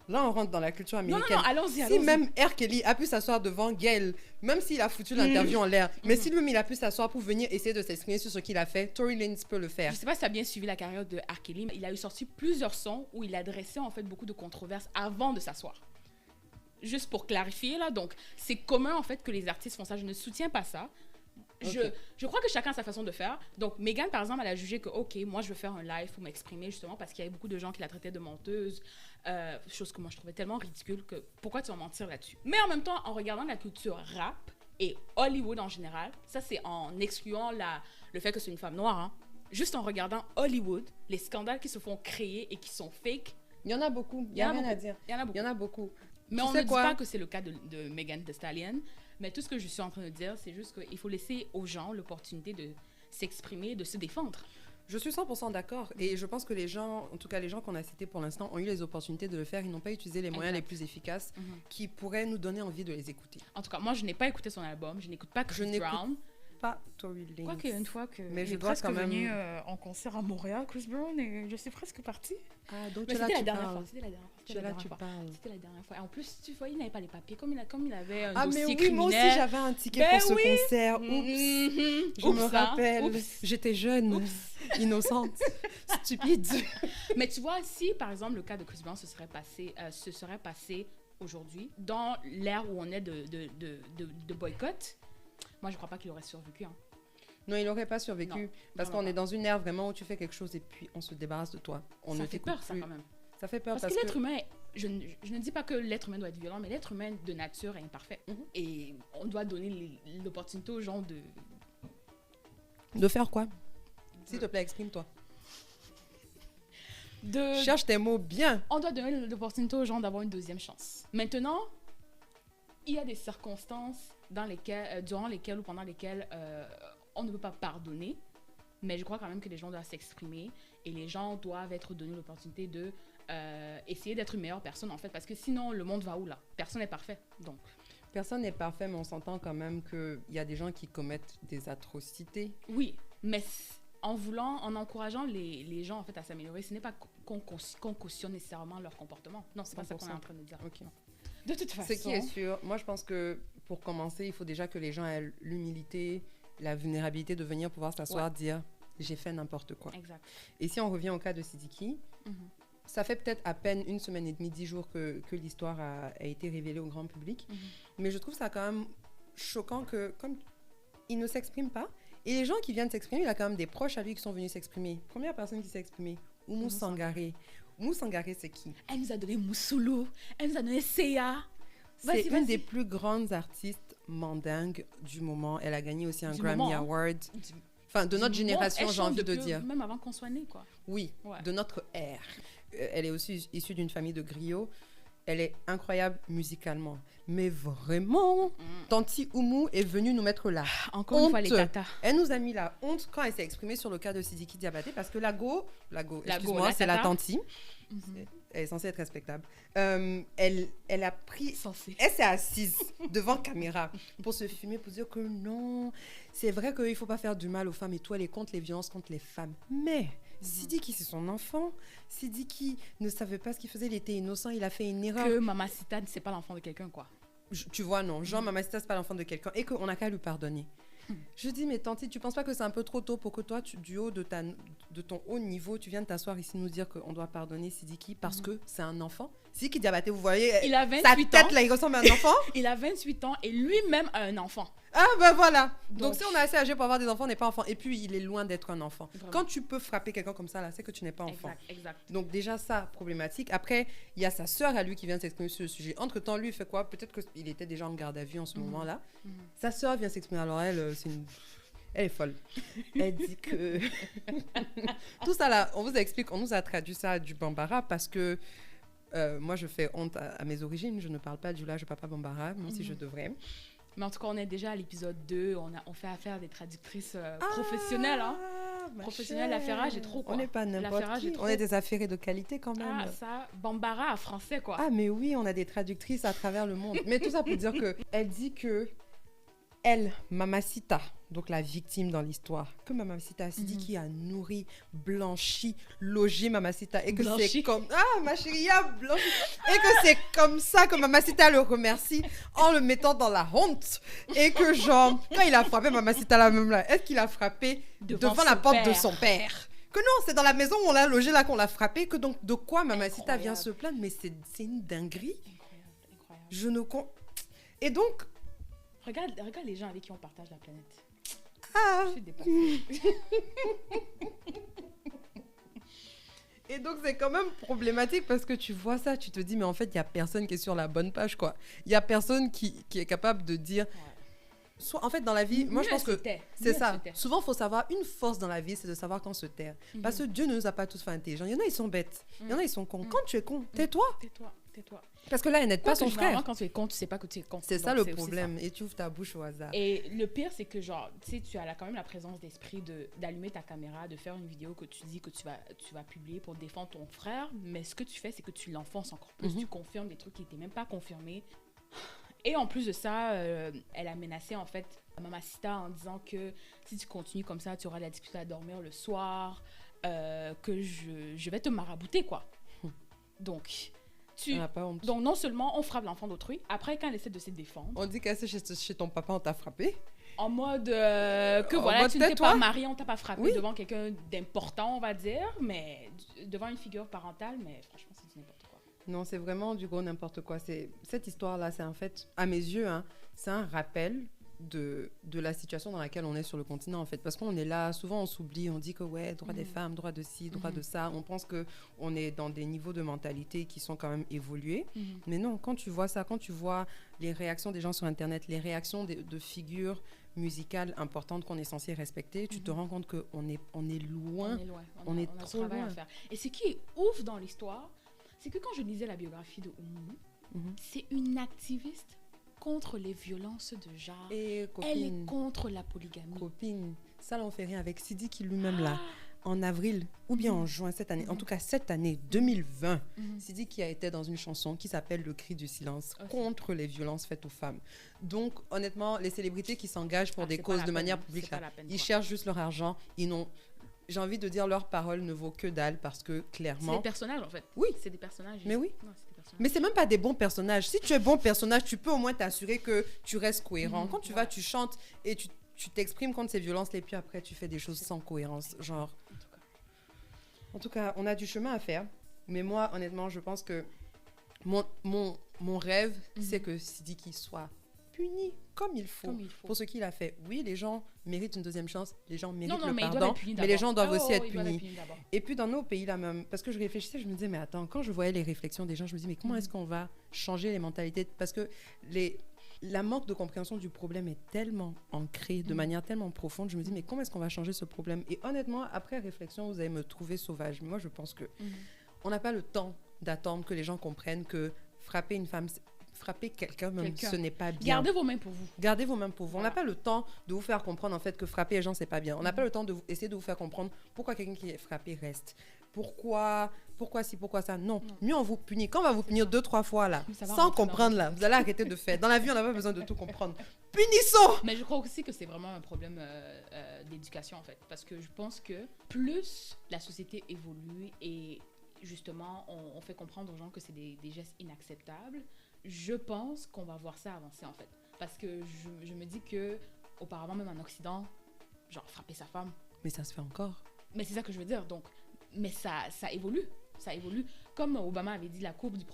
Speaker 1: Là, on rentre dans la culture américaine.
Speaker 2: Non, allons-y.
Speaker 1: Si même R. Kelly a pu s'asseoir devant Gayle, même s'il a foutu l'interview en l'air, mais si lui-même il a pu s'asseoir pour venir essayer de s'exprimer sur ce qu'il a fait, Tory Lanez peut le faire.
Speaker 2: Je sais pas si tu as bien suivi la carrière de R. Kelly, mais il a eu sorti plusieurs sons où il adressait en fait beaucoup de controverses avant de s'asseoir. Juste pour clarifier là, donc c'est commun en fait que les artistes font ça. Je ne soutiens pas ça. Okay. Je crois que chacun a sa façon de faire. Donc, Meghan, par exemple, elle a jugé que, OK, moi, je veux faire un live pour m'exprimer, justement, parce qu'il y avait beaucoup de gens qui la traitaient de menteuse, chose que moi, je trouvais tellement ridicule que pourquoi tu vas mentir là-dessus? Mais en même temps, en regardant la culture rap et Hollywood en général, ça, c'est en excluant le fait que c'est une femme noire, hein. Juste en regardant Hollywood, les scandales qui se font créer et qui sont fake.
Speaker 1: Il y en a beaucoup. Il y a rien à dire.
Speaker 2: Il y en a beaucoup. Mais on ne dit pas que c'est le cas de Megan Thee Stallion. Mais tout ce que je suis en train de dire, c'est juste qu'il faut laisser aux gens l'opportunité de s'exprimer, de se défendre.
Speaker 1: Je suis 100% d'accord. Et je pense que les gens, en tout cas les gens qu'on a cités pour l'instant, ont eu les opportunités de le faire. Ils n'ont pas utilisé les moyens les plus efficaces qui pourraient nous donner envie de les écouter.
Speaker 2: En tout cas, moi, je n'ai pas écouté son album. Je n'écoute pas Chris Brown.
Speaker 1: Pas Tory Lanez.
Speaker 3: Quoique une fois que
Speaker 1: mais
Speaker 3: je dois quand même venu en concert à Montréal, Chris Brown, et je suis presque partie.
Speaker 1: Ah, donc
Speaker 2: c'était la dernière fois. C'était
Speaker 1: la
Speaker 2: dernière fois. Et en plus, tu vois, il n'avait pas les papiers, comme il avait un dossier criminel.
Speaker 1: Ah, mais oui, moi aussi, j'avais un ticket pour ce concert. Oups, je me rappelle. J'étais jeune, innocente, stupide.
Speaker 2: Mais tu vois, si, par exemple, le cas de Chris Brown se serait passé aujourd'hui, dans l'ère où on est de boycott, moi, je ne crois pas qu'il aurait survécu. Hein.
Speaker 1: Non, il n'aurait pas survécu. Parce qu'on est dans une ère vraiment où tu fais quelque chose et puis on se débarrasse de toi.
Speaker 2: Ça fait peur, ça, quand même.
Speaker 1: Ça fait peur
Speaker 2: parce que l'être humain, je ne dis pas que l'être humain doit être violent, mais l'être humain de nature est imparfait. Et on doit donner l'opportunité aux gens de...
Speaker 1: De faire quoi? S'il te plaît, exprime-toi.
Speaker 2: De...
Speaker 1: Cherche tes mots bien.
Speaker 2: On doit donner l'opportunité aux gens d'avoir une deuxième chance. Maintenant, il y a des circonstances durant lesquelles ou pendant lesquelles on ne peut pas pardonner, mais je crois quand même que les gens doivent s'exprimer et les gens doivent être donnés l'opportunité de essayer d'être une meilleure personne en fait, parce que sinon le monde va où là? Personne n'est parfait, donc.
Speaker 1: Personne n'est parfait, mais on s'entend quand même qu'il y a des gens qui commettent des atrocités.
Speaker 2: Oui, mais en encourageant les gens en fait à s'améliorer, ce n'est pas qu'on cautionne nécessairement leur comportement. Non, c'est pas ça qu'on est en train de dire.
Speaker 1: Okay.
Speaker 2: De toute façon.
Speaker 1: Ce qui est sûr, moi je pense que pour commencer, il faut déjà que les gens aient l'humilité, la vulnérabilité de venir pouvoir s'asseoir, dire j'ai fait n'importe quoi.
Speaker 2: Exact.
Speaker 1: Et si on revient au cas de Sidiki, ça fait peut-être à peine 1 semaine et demie, 10 jours que l'histoire a été révélée au grand public. Mais je trouve ça quand même choquant que comme il ne s'exprime pas, et les gens qui viennent s'exprimer, il y a quand même des proches à lui qui sont venus s'exprimer. Première personne qui s'est exprimée, Oumou Sangaré. Oumou Sangaré, c'est qui?
Speaker 2: Elle nous a donné Moussoulou, elle nous a donné Seya.
Speaker 1: C'est une des plus grandes artistes mandingues du moment. Elle a gagné aussi un Grammy Award. Enfin, de notre génération, j'ai envie de dire.
Speaker 2: Même avant qu'on soit nés, quoi.
Speaker 1: Oui, de notre ère. Elle est aussi issue d'une famille de griots. Elle est incroyable musicalement. Mais vraiment, Tanti Oumou est venue nous mettre la
Speaker 2: Encore une fois, les tatas.
Speaker 1: Elle nous a mis la honte quand elle s'est exprimée sur le cas de Sidiki Diabaté, parce que la go, excuse-moi, c'est la tanti. Elle est censée être respectable. Elle a pris... Elle s'est assise devant caméra pour se filmer, pour dire que non, c'est vrai qu'il ne faut pas faire du mal aux femmes et tout, elle est contre les violences contre les femmes. Mais Sidiki, c'est son enfant. Sidiki ne savait pas ce qu'il faisait, il était innocent, il a fait une erreur.
Speaker 2: Que Mamacita, c'est pas l'enfant de quelqu'un, quoi.
Speaker 1: Tu vois, non. Jean Mamacita, c'est pas l'enfant de quelqu'un. Et qu'on n'a qu'à lui pardonner. Je dis, mais tante, tu penses pas que c'est un peu trop tôt pour que toi, du haut de ton haut niveau, tu viennes t'asseoir ici nous dire qu'on doit pardonner Sidiki parce que c'est un enfant? Sidiki Diabaté, vous voyez,
Speaker 2: il a 28
Speaker 1: sa tête
Speaker 2: ans.
Speaker 1: Là, il ressemble à un enfant.
Speaker 2: Il a 28 ans et lui-même a un enfant.
Speaker 1: Ah ben voilà. Donc si on est assez âgé pour avoir des enfants, on n'est pas enfant. Et puis il est loin d'être un enfant. Vraiment. Quand tu peux frapper quelqu'un comme ça, là, c'est que tu n'es pas enfant.
Speaker 2: Exact.
Speaker 1: Donc déjà ça, problématique. Après, il y a sa sœur à lui qui vient s'exprimer sur le sujet. Entre-temps, lui, il fait quoi? Peut-être qu'il était déjà en garde à vue en ce moment-là. Sa sœur vient s'exprimer. Alors elle, elle est folle. Elle dit que... Tout ça là, on vous explique, on nous a traduit ça du Bambara parce que moi, je fais honte à mes origines. Je ne parle pas du là, je ne parle pas Bambara, même si je devrais.
Speaker 2: Mais en tout cas, on est déjà à l'épisode 2. On fait affaire à des traductrices professionnelles. Hein. Professionnelles, l'affairage est trop, quoi.
Speaker 1: On n'est pas n'importe qui. On est des affairés de qualité quand même.
Speaker 2: Ah, ça, Bambara en français, quoi.
Speaker 1: Ah, mais oui, on a des traductrices à travers le monde. Mais tout ça pour dire qu'elle dit que elle, Mamacita, donc la victime dans l'histoire, que Mamacita Sidiki a nourri, blanchi, logé Mamacita, et que c'est comme... Ah, ma chérie, blanchi. Et que c'est comme ça que Mamacita le remercie en le mettant dans la honte. Et que genre, quand il a frappé Mamacita là même là, est-ce qu'il a frappé devant la porte de son père? Que non, c'est dans la maison où on l'a logé là qu'on l'a frappé, que donc de quoi Mamacita vient se plaindre? Mais c'est une dinguerie.
Speaker 2: Incroyable.
Speaker 1: Je ne... Et donc...
Speaker 2: Regarde les gens avec qui on partage la planète.
Speaker 1: Ah.
Speaker 2: Je suis dépassée.
Speaker 1: Et donc, c'est quand même problématique parce que tu vois ça, tu te dis, mais en fait, il n'y a personne qui est sur la bonne page, quoi. Il n'y a personne qui est capable de dire... Soit, en fait, dans la vie, moi, je pense que c'est ça. Souvent, il faut savoir, une force dans la vie, c'est de savoir quand se taire. Parce que Dieu ne nous a pas tous fait intelligents. Il y en a, ils sont bêtes. Il y en a, ils sont cons. Quand tu es con, tais-toi. Parce que là, elle n'aide pas son frère.
Speaker 2: Quand tu es con, tu sais pas que tu es con.
Speaker 1: C'est ça le problème. Et tu ouvres ta bouche au hasard.
Speaker 2: Et le pire, c'est que genre, tu sais, tu as quand même la présence d'esprit d'allumer ta caméra, de faire une vidéo que tu dis que tu vas publier pour défendre ton frère. Mais ce que tu fais, c'est que tu l'enfonces encore plus. Tu confirmes des trucs qui n'étaient même pas confirmés. Et en plus de ça, elle a menacé en fait Mamacita en disant que si tu continues comme ça, tu auras la difficulté à dormir le soir, que je vais te marabouter, quoi. Donc non seulement on frappe l'enfant d'autrui, après quand elle essaie de se défendre...
Speaker 1: On dit qu'elle est chez ton papa, on t'a frappé.
Speaker 2: En mode que voilà, tu n'étais pas marié, on t'a pas frappé devant quelqu'un d'important, on va dire, mais devant une figure parentale, mais franchement, c'est du n'importe quoi.
Speaker 1: Non, c'est vraiment du gros n'importe quoi. Cette histoire-là, c'est en fait, à mes yeux, c'est un rappel de la situation dans laquelle on est sur le continent, en fait. Parce qu'on est là, souvent on s'oublie, on dit que ouais, droit des femmes, droit de ci, droit de ça. On pense qu'on est dans des niveaux de mentalité qui sont quand même évolués. Mais non, quand tu vois ça, quand tu vois les réactions des gens sur Internet, les réactions de figures musicales importantes qu'on est censé respecter, tu te rends compte qu'on est loin. On est trop loin. À faire.
Speaker 2: Et ce qui est ouf dans l'histoire, c'est que quand je lisais la biographie de Oumoumou, c'est une activiste contre les violences de genre.
Speaker 1: Et copine,
Speaker 2: elle est contre la polygamie.
Speaker 1: Copine, ça, on fait rien avec Sidiki lui-même là. En avril ou bien en juin cette année, en tout cas cette année 2020, Sidiki a été dans une chanson qui s'appelle Le cri du silence contre les violences faites aux femmes. Donc honnêtement, les célébrités qui s'engagent pour des causes de manière publique, là, ils cherchent juste leur argent. J'ai envie de dire, leur parole ne vaut que dalle parce que clairement...
Speaker 2: C'est des personnages en fait.
Speaker 1: Oui.
Speaker 2: C'est des personnages.
Speaker 1: Mais oui.
Speaker 2: Non,
Speaker 1: mais c'est même pas des bons personnages. Si tu es bon personnage, tu peux au moins t'assurer que tu restes cohérent. Quand tu vas, tu chantes et tu t'exprimes contre ces violences et puis après tu fais des choses sans cohérence. Genre... En tout cas, on a du chemin à faire. Mais moi, honnêtement, je pense que mon rêve, c'est que Sidiki soit puni comme il faut pour ce qu'il a fait. Oui, les gens méritent une deuxième chance, les gens méritent le pardon, mais les gens doivent aussi être punis. Et puis dans nos pays là même, parce que je réfléchissais, je me disais, mais attends, quand je voyais les réflexions des gens, je me disais, mais comment est-ce qu'on va changer les mentalités? Parce que la manque de compréhension du problème est tellement ancrée, de manière tellement profonde, je me dis, mais comment est-ce qu'on va changer ce problème? Et honnêtement, après réflexion, vous allez me trouver sauvage. Mais moi, je pense que on n'a pas le temps d'attendre que les gens comprennent que frapper une femme... Frapper quelqu'un, ce n'est pas bien.
Speaker 2: Gardez vos mains pour vous.
Speaker 1: Gardez vos mains pour vous. Voilà. On n'a pas le temps de vous faire comprendre en fait que frapper les gens, c'est pas bien. On n'a pas le temps d'essayer de vous faire comprendre pourquoi quelqu'un qui est frappé reste. Pourquoi ci, pourquoi ça. Non. Mieux on vous punit. Quand on va vous punir 2-3 fois là, sans comprendre là, vous allez arrêter de faire. Dans la vie, on n'a pas besoin de tout comprendre. Punissons!
Speaker 2: Mais je crois aussi que c'est vraiment un problème d'éducation en fait. Parce que je pense que plus la société évolue et justement on fait comprendre aux gens que c'est des gestes inacceptables, je pense qu'on va voir ça avancer en fait. Parce que je me dis que auparavant, même en Occident, genre frapper sa femme.
Speaker 1: Mais ça se fait encore.
Speaker 2: Mais c'est ça que je veux dire. Donc, mais ça évolue. Ça évolue. Comme Obama avait dit, la courbe du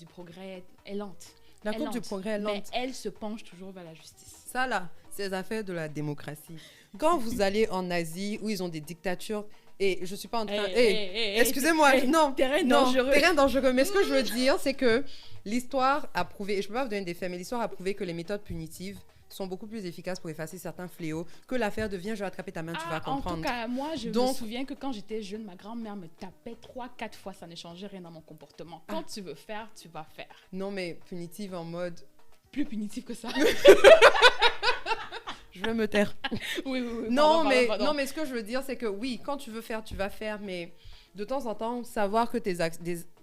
Speaker 2: progrès est lente.
Speaker 1: La courbe du progrès est lente.
Speaker 2: Mais elle se penche toujours vers la justice.
Speaker 1: Ça, là, c'est les affaires de la démocratie. Quand vous allez en Asie, où ils ont des dictatures, et je suis pas en train... excusez-moi, non.
Speaker 2: Terrain dangereux.
Speaker 1: Terrain dangereux. Mais ce que je veux dire, c'est que l'histoire a prouvé, et je peux pas vous donner des faits, mais l'histoire a prouvé que les méthodes punitives sont beaucoup plus efficaces pour effacer certains fléaux que l'affaire de « viens, je vais attraper ta main, tu vas comprendre ».
Speaker 2: En tout cas, moi, je me souviens que quand j'étais jeune, ma grand-mère me tapait 3-4 fois, ça ne changeait rien dans mon comportement. Quand tu veux faire, tu vas faire.
Speaker 1: Non, mais punitive en mode...
Speaker 2: Plus punitive que ça.
Speaker 1: Je vais me taire.
Speaker 2: Oui.
Speaker 1: Non, mais ce que je veux dire, c'est que oui, quand tu veux faire, tu vas faire, mais de temps en temps, savoir que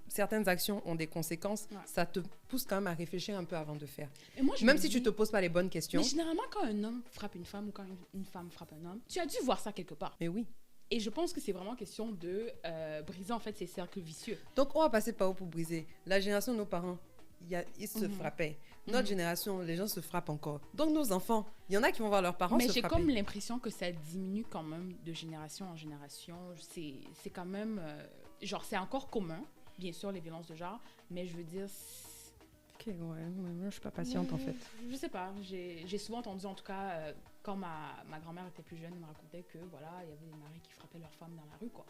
Speaker 1: certaines actions ont des conséquences, ça te pousse quand même à réfléchir un peu avant de faire.
Speaker 2: Et moi,
Speaker 1: même si tu te poses pas les bonnes questions.
Speaker 2: Mais généralement, quand un homme frappe une femme ou quand une femme frappe un homme, tu as dû voir ça quelque part.
Speaker 1: Mais oui.
Speaker 2: Et je pense que c'est vraiment question de briser en fait ces cercles vicieux.
Speaker 1: Donc, on va passer par où pour briser? La génération de nos parents, ils se frappaient. Notre génération, les gens se frappent encore. Donc, nos enfants, il y en a qui vont voir leurs parents se frapper.
Speaker 2: Mais j'ai comme l'impression que ça diminue quand même de génération en génération. C'est quand même... genre, c'est encore commun, bien sûr, les violences de genre, mais je veux dire...
Speaker 1: Ok, moi, je suis pas patiente, en fait.
Speaker 2: Je sais pas. J'ai souvent entendu, en tout cas, quand ma grand-mère était plus jeune, elle me racontait que, voilà, il y avait des maris qui frappaient leurs femmes dans la rue, quoi.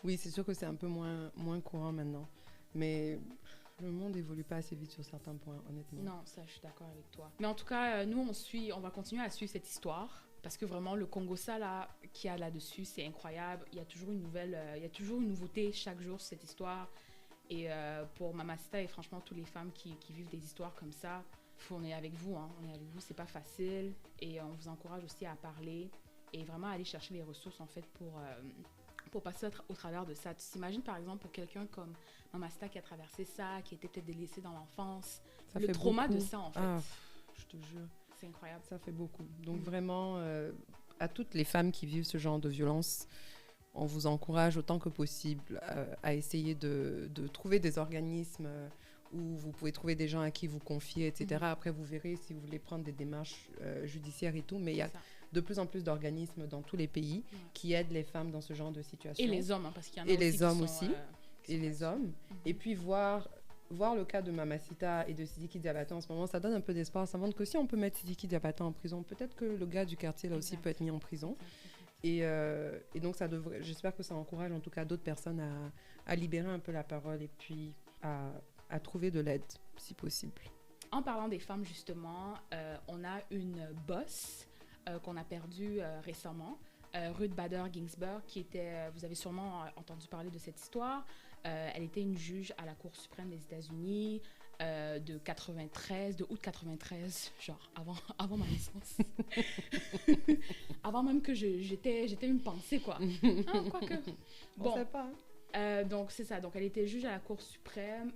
Speaker 1: Oui, c'est sûr que c'est un peu moins courant maintenant. Mais... le monde évolue pas assez vite sur certains points, honnêtement.
Speaker 2: Non, ça, je suis d'accord avec toi. Mais en tout cas, nous, on va continuer à suivre cette histoire parce que vraiment, le Congo-Ça, là, qu'il y a là-dessus, c'est incroyable. Il y a toujours une nouveauté chaque jour sur cette histoire. Et pour Mamacita et franchement, toutes les femmes qui vivent des histoires comme ça, on est avec vous, hein. On est avec vous, c'est pas facile. Et on vous encourage aussi à parler et vraiment aller chercher les ressources, en fait, pour passer au travers de ça. Tu t'imagines, par exemple, pour quelqu'un comme Mamacita qui a traversé ça, qui était peut-être délaissé dans l'enfance, le trauma de ça, en fait.
Speaker 1: Je te jure.
Speaker 2: C'est incroyable.
Speaker 1: Ça fait beaucoup. Donc vraiment, à toutes les femmes qui vivent ce genre de violence, on vous encourage autant que possible à essayer de trouver des organismes où vous pouvez trouver des gens à qui vous confier, etc. Après, vous verrez si vous voulez prendre des démarches judiciaires et tout, mais il y a de plus en plus d'organismes dans tous les pays qui aident les femmes dans ce genre de situation.
Speaker 2: Et les hommes, hein, parce qu'il y en a
Speaker 1: et
Speaker 2: aussi
Speaker 1: les hommes
Speaker 2: qui
Speaker 1: aussi. Et les hommes. Et puis voir le cas de Mamacita et de Sidiki Diabaté en ce moment, ça donne un peu d'espoir. Ça montre que si on peut mettre Sidiki Diabaté en prison, peut-être que le gars du quartier là aussi peut être mis en prison. Et donc j'espère que ça encourage en tout cas d'autres personnes à libérer un peu la parole et puis à trouver de l'aide si possible.
Speaker 2: En parlant des femmes justement, on a une boss qu'on a perdue récemment, Ruth Bader Ginsburg, qui était, vous avez sûrement entendu parler de cette histoire. Elle était une juge à la Cour suprême des États-Unis de août 93, genre avant ma naissance. Avant même que j'étais une pensée, quoi. Quoique.
Speaker 1: Bon. On sait pas.
Speaker 2: Donc, c'est ça. Donc, elle était juge à la Cour suprême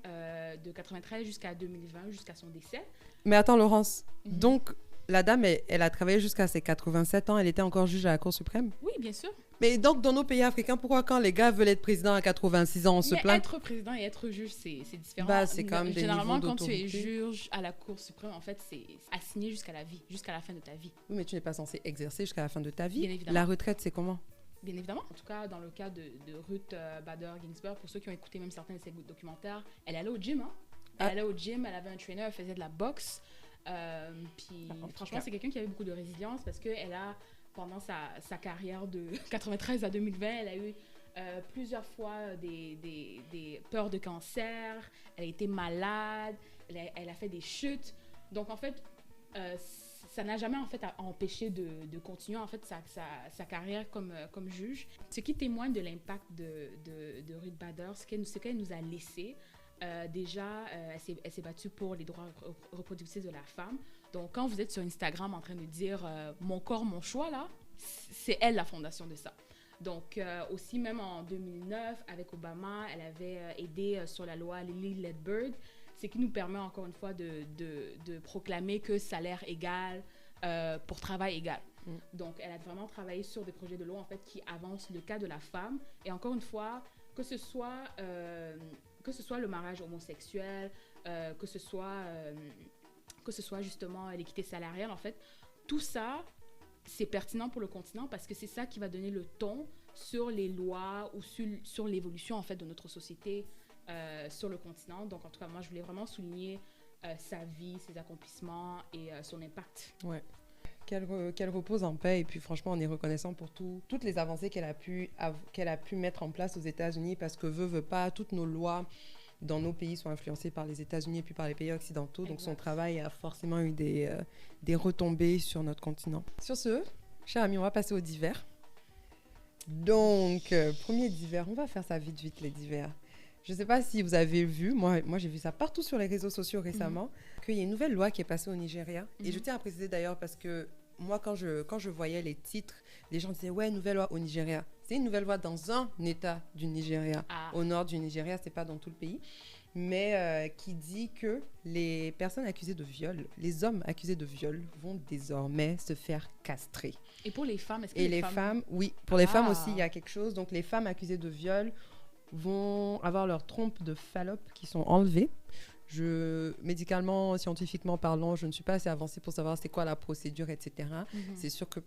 Speaker 2: de 93 jusqu'à 2020, jusqu'à son décès.
Speaker 1: Mais attends, Laurence. Donc, la dame, elle a travaillé jusqu'à ses 87 ans. Elle était encore juge à la Cour suprême?
Speaker 2: Oui, bien sûr.
Speaker 1: Mais donc, dans nos pays africains, pourquoi quand les gars veulent être président à 86 ans, on se plaint?
Speaker 2: Être président et être juge, c'est différent.
Speaker 1: Bah, c'est quand même des
Speaker 2: généralement,
Speaker 1: niveaux
Speaker 2: quand tu es
Speaker 1: d'autorité.
Speaker 2: juge à la Cour suprême, en fait, c'est assigné jusqu'à la vie, jusqu'à la fin de ta vie.
Speaker 1: Oui, mais tu n'es pas censé exercer jusqu'à la fin de ta vie.
Speaker 2: Bien évidemment.
Speaker 1: La retraite, c'est comment?
Speaker 2: Bien évidemment. En tout cas, dans le cas de Ruth Bader Ginsburg, pour ceux qui ont écouté même certains de ses documentaires, elle allait au gym. Hein? Elle allait au gym, elle avait un trainer, elle faisait de la boxe. Puis franchement, c'est quelqu'un qui avait beaucoup de résilience parce qu'elle a, pendant sa carrière de 93 à 2020, elle a eu plusieurs fois des peurs de cancer, elle a été malade, elle a fait des chutes. Donc en fait, ça n'a jamais en fait empêché de continuer en fait sa carrière comme juge. Ce qui témoigne de l'impact de Ruth Bader, ce qu'elle nous a laissé. Déjà, elle s'est battue pour les droits reproductifs de la femme. Donc, quand vous êtes sur Instagram en train de dire « mon corps, mon choix », là, c'est elle la fondation de ça. Donc, aussi, même en 2009, avec Obama, elle avait aidé sur la loi Lilly Ledbetter, ce qui nous permet encore une fois de proclamer que salaire égal pour travail égal. Donc, elle a vraiment travaillé sur des projets de loi en fait, qui avancent le cas de la femme. Et encore une fois, que ce soit le mariage homosexuel, que ce soit justement l'équité salariale, en fait, tout ça, c'est pertinent pour le continent parce que c'est ça qui va donner le ton sur les lois ou sur l'évolution, en fait, de notre société sur le continent. Donc, en tout cas, moi, je voulais vraiment souligner sa vie, ses accomplissements et son impact.
Speaker 1: Ouais. Qu'elle repose en paix. Et puis, franchement, on est reconnaissant pour toutes les avancées qu'elle a pu mettre en place aux États-Unis parce que veut pas, toutes nos lois dans nos pays sont influencées par les États-Unis et puis par les pays occidentaux. Donc, son travail a forcément eu des retombées sur notre continent. Sur ce, chers amis, on va passer aux divers. Donc, premier divers, on va faire ça vite, les divers. Je ne sais pas si vous avez vu, moi j'ai vu ça partout sur les réseaux sociaux récemment, qu'il y a une nouvelle loi qui est passée au Nigeria. Et je tiens à préciser d'ailleurs parce que moi, quand je voyais les titres, les gens disaient « Ouais, nouvelle loi au Nigeria ». C'est une nouvelle loi dans un État du Nigeria. Au nord du Nigeria, ce n'est pas dans tout le pays. Mais qui dit que les personnes accusées de viol, les hommes accusés de viol vont désormais se faire castrer.
Speaker 2: Et pour les femmes, est-ce que
Speaker 1: les femmes, oui, pour les femmes aussi, il y a quelque chose. Donc, les femmes accusées de viol vont avoir leurs trompes de Fallope qui sont enlevées. Médicalement, scientifiquement parlant, je ne suis pas assez avancée pour savoir c'est quoi la procédure, etc. C'est sûr que...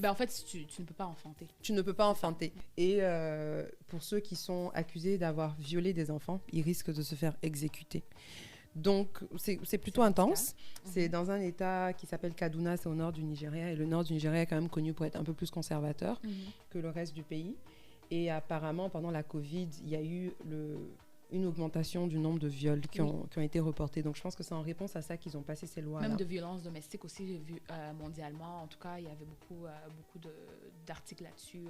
Speaker 2: en fait, tu ne peux pas enfanter.
Speaker 1: Tu ne peux pas enfanter. Et pour ceux qui sont accusés d'avoir violé des enfants, ils risquent de se faire exécuter. Donc, c'est plutôt intense. C'est dans un état qui s'appelle Kaduna, c'est au nord du Nigeria. Et le nord du Nigeria est quand même connu pour être un peu plus conservateur que le reste du pays. Et apparemment, pendant la Covid, il y a eu une augmentation du nombre de viols qui ont été reportés. Donc, je pense que c'est en réponse à ça qu'ils ont passé ces lois-là.
Speaker 2: Même de violences domestiques aussi, mondialement. En tout cas, il y avait beaucoup d'articles là-dessus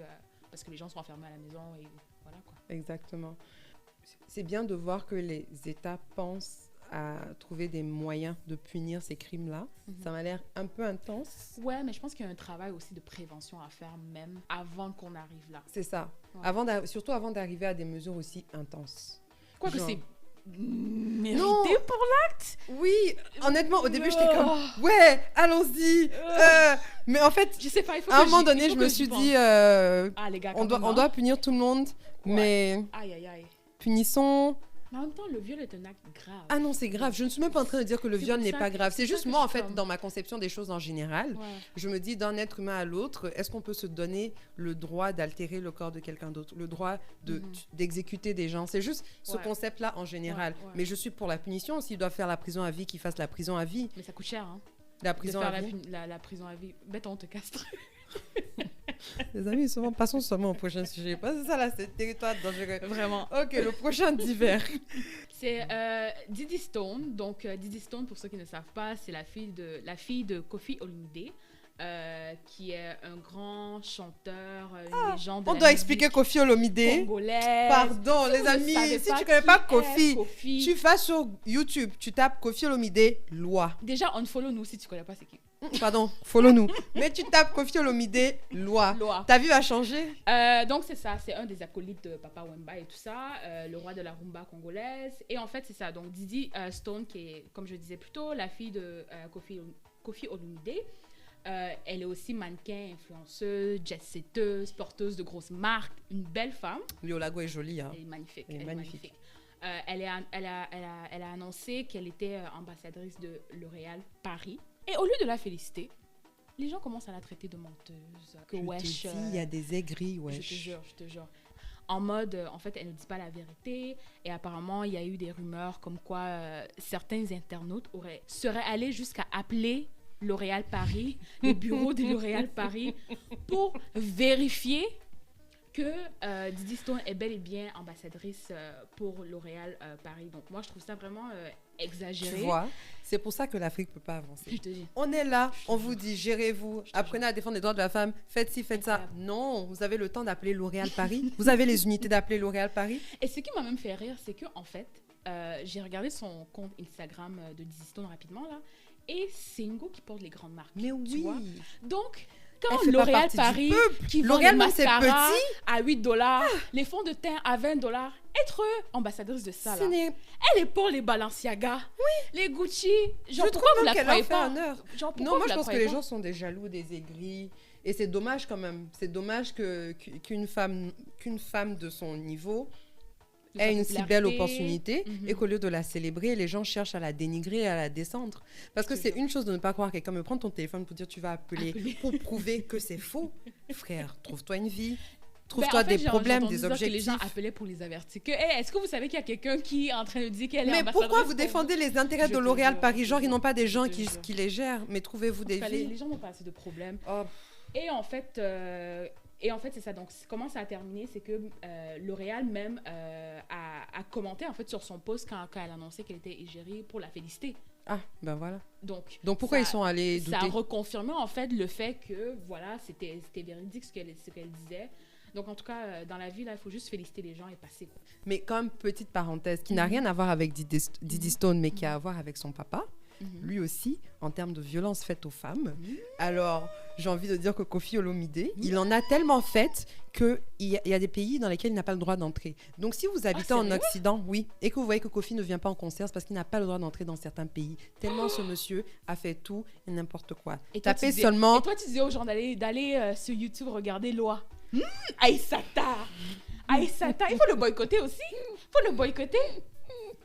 Speaker 2: parce que les gens sont enfermés à la maison et voilà, quoi.
Speaker 1: Exactement. C'est bien de voir que les États pensent à trouver des moyens de punir ces crimes-là. Ça m'a l'air un peu intense.
Speaker 2: Ouais, mais je pense qu'il y a un travail aussi de prévention à faire même avant qu'on arrive là.
Speaker 1: C'est ça. Ouais. Surtout avant d'arriver à des mesures aussi intenses.
Speaker 2: Quoique c'est mérité pour l'acte.
Speaker 1: Oui, honnêtement, au début, j'étais comme, ouais, allons-y. Mais en fait,
Speaker 2: je sais pas,
Speaker 1: à un moment donné, je me suis dit,
Speaker 2: les gars,
Speaker 1: on doit punir tout le monde, mais punissons...
Speaker 2: Mais en même temps, le viol est un acte grave.
Speaker 1: Ah non, c'est grave. Je ne suis même pas en train de dire que le viol n'est pas grave. C'est juste moi, en fait, dans ma conception des choses en général, je me dis, d'un être humain à l'autre, est-ce qu'on peut se donner le droit d'altérer le corps de quelqu'un d'autre, le droit d'exécuter des gens? C'est juste ce concept-là en général. Mais je suis pour la punition. S'ils doivent faire la prison à vie, qu'ils fassent la prison à vie.
Speaker 2: Mais ça coûte cher, hein.
Speaker 1: La prison à vie.
Speaker 2: La prison à vie. Bête, on te castre.
Speaker 1: Les amis, passons seulement au prochain sujet. Pas ça là, c'est territoire dangereux.
Speaker 2: Vraiment.
Speaker 1: Ok, le prochain divers.
Speaker 2: C'est Diddy Stone. Donc, Diddy Stone, pour ceux qui ne savent pas, c'est la fille de Koffi Olomide, qui est un grand chanteur, une légende de
Speaker 1: on doit expliquer Koffi Olomide.
Speaker 2: Congolaise.
Speaker 1: Pardon, les amis, si tu ne connais pas Koffi, tu vas sur YouTube, tu tapes Koffi Olomide, loi.
Speaker 2: Déjà, unfollow nous si tu ne connais pas c'est qui.
Speaker 1: Pardon, follow nous. Mais tu tapes Koffi Olomide, loi. Ta vie va changer.
Speaker 2: Donc, c'est ça. C'est un des acolytes de Papa Wemba et tout ça. Le roi de la rumba congolaise. Et en fait, c'est ça. Donc, Diddy Stone, qui est, comme je disais plus tôt, la fille de Koffi Olomide. Elle est aussi mannequin, influenceuse, jet-setteuse, porteuse de grosses marques. Une belle femme.
Speaker 1: Liolago est jolie. Hein.
Speaker 2: Elle est magnifique. Elle est magnifique. Elle a annoncé qu'elle était ambassadrice de L'Oréal Paris. Et au lieu de la féliciter, les gens commencent à la traiter de menteuse. Que wesh.
Speaker 1: Il y a des aigris, wesh.
Speaker 2: Je te jure. En mode, en fait, elle ne dit pas la vérité. Et apparemment, il y a eu des rumeurs comme quoi certains internautes seraient allés jusqu'à appeler L'Oréal Paris, le bureau de L'Oréal Paris, pour vérifier que Diddy Stone est bel et bien ambassadrice pour L'Oréal Paris. Donc moi, je trouve ça vraiment exagéré.
Speaker 1: Tu vois, c'est pour ça que l'Afrique ne peut pas avancer.
Speaker 2: Je te dis.
Speaker 1: On est là, on vous dit, gérez-vous, apprenez à défendre les droits de la femme, faites ci, faites ça. Non, vous avez le temps d'appeler L'Oréal Paris. Vous avez les unités d'appeler L'Oréal Paris.
Speaker 2: Et ce qui m'a même fait rire, c'est qu'en fait, j'ai regardé son compte Instagram de Diddy Stone rapidement, là, et c'est une go qui porte les grandes marques.
Speaker 1: Mais oui.
Speaker 2: Tu vois? Donc... Quand L'Oréal Paris, qui vend
Speaker 1: L'Oréal,
Speaker 2: les mascaras à $8, les fonds de teint à $20, être ambassadrice de ça, là. Elle est pour les Balenciaga, les Gucci. Genre, pourquoi vous la croyez pas?
Speaker 1: Non, moi, je pense que les gens sont des jaloux, des aigris. Et c'est dommage quand même. C'est dommage qu'une femme de son niveau ait une si belle opportunité et qu'au lieu de la célébrer, les gens cherchent à la dénigrer et à la descendre. Parce que c'est une chose de ne pas croire quelqu'un me prendre ton téléphone pour dire tu vas appeler pour prouver que c'est faux. Frère, trouve-toi une vie. Trouve-toi des problèmes, des objectifs.
Speaker 2: Que les gens appelaient pour les avertir. Est-ce que vous savez qu'il y a quelqu'un qui est en train de dire qu'elle est ambassadrice?
Speaker 1: Mais pourquoi vous défendez les intérêts de L'Oréal Paris? Genre, ils n'ont pas des gens qui les gèrent, mais trouvez-vous des vies.
Speaker 2: Les gens n'ont pas assez de problèmes. Et en fait, c'est ça. Donc, comment ça a terminé? C'est que L'Oréal même a commenté en fait sur son post quand elle annonçait qu'elle était égérie pour la féliciter.
Speaker 1: Ah, ben voilà.
Speaker 2: Donc
Speaker 1: pourquoi ils sont allés douter?
Speaker 2: Ça a reconfirmé en fait le fait que, voilà, c'était véridique ce qu'elle disait. Donc, en tout cas, dans la vie, là, il faut juste féliciter les gens et passer. Quoi.
Speaker 1: Mais comme petite parenthèse, qui n'a rien à voir avec Diddy Stone, mais qui a à voir avec son papa, lui aussi, en termes de violence faite aux femmes. Alors, j'ai envie de dire que Koffi Olomide, il en a tellement fait qu'il y a des pays dans lesquels il n'a pas le droit d'entrer. Donc, si vous habitez en Occident, oui, et que vous voyez que Koffi ne vient pas en concert, c'est parce qu'il n'a pas le droit d'entrer dans certains pays. Tellement ce monsieur a fait tout et n'importe quoi. Et toi, tu
Speaker 2: disais aux gens d'aller sur YouTube regarder Loa. Aïssata, il faut le boycotter aussi.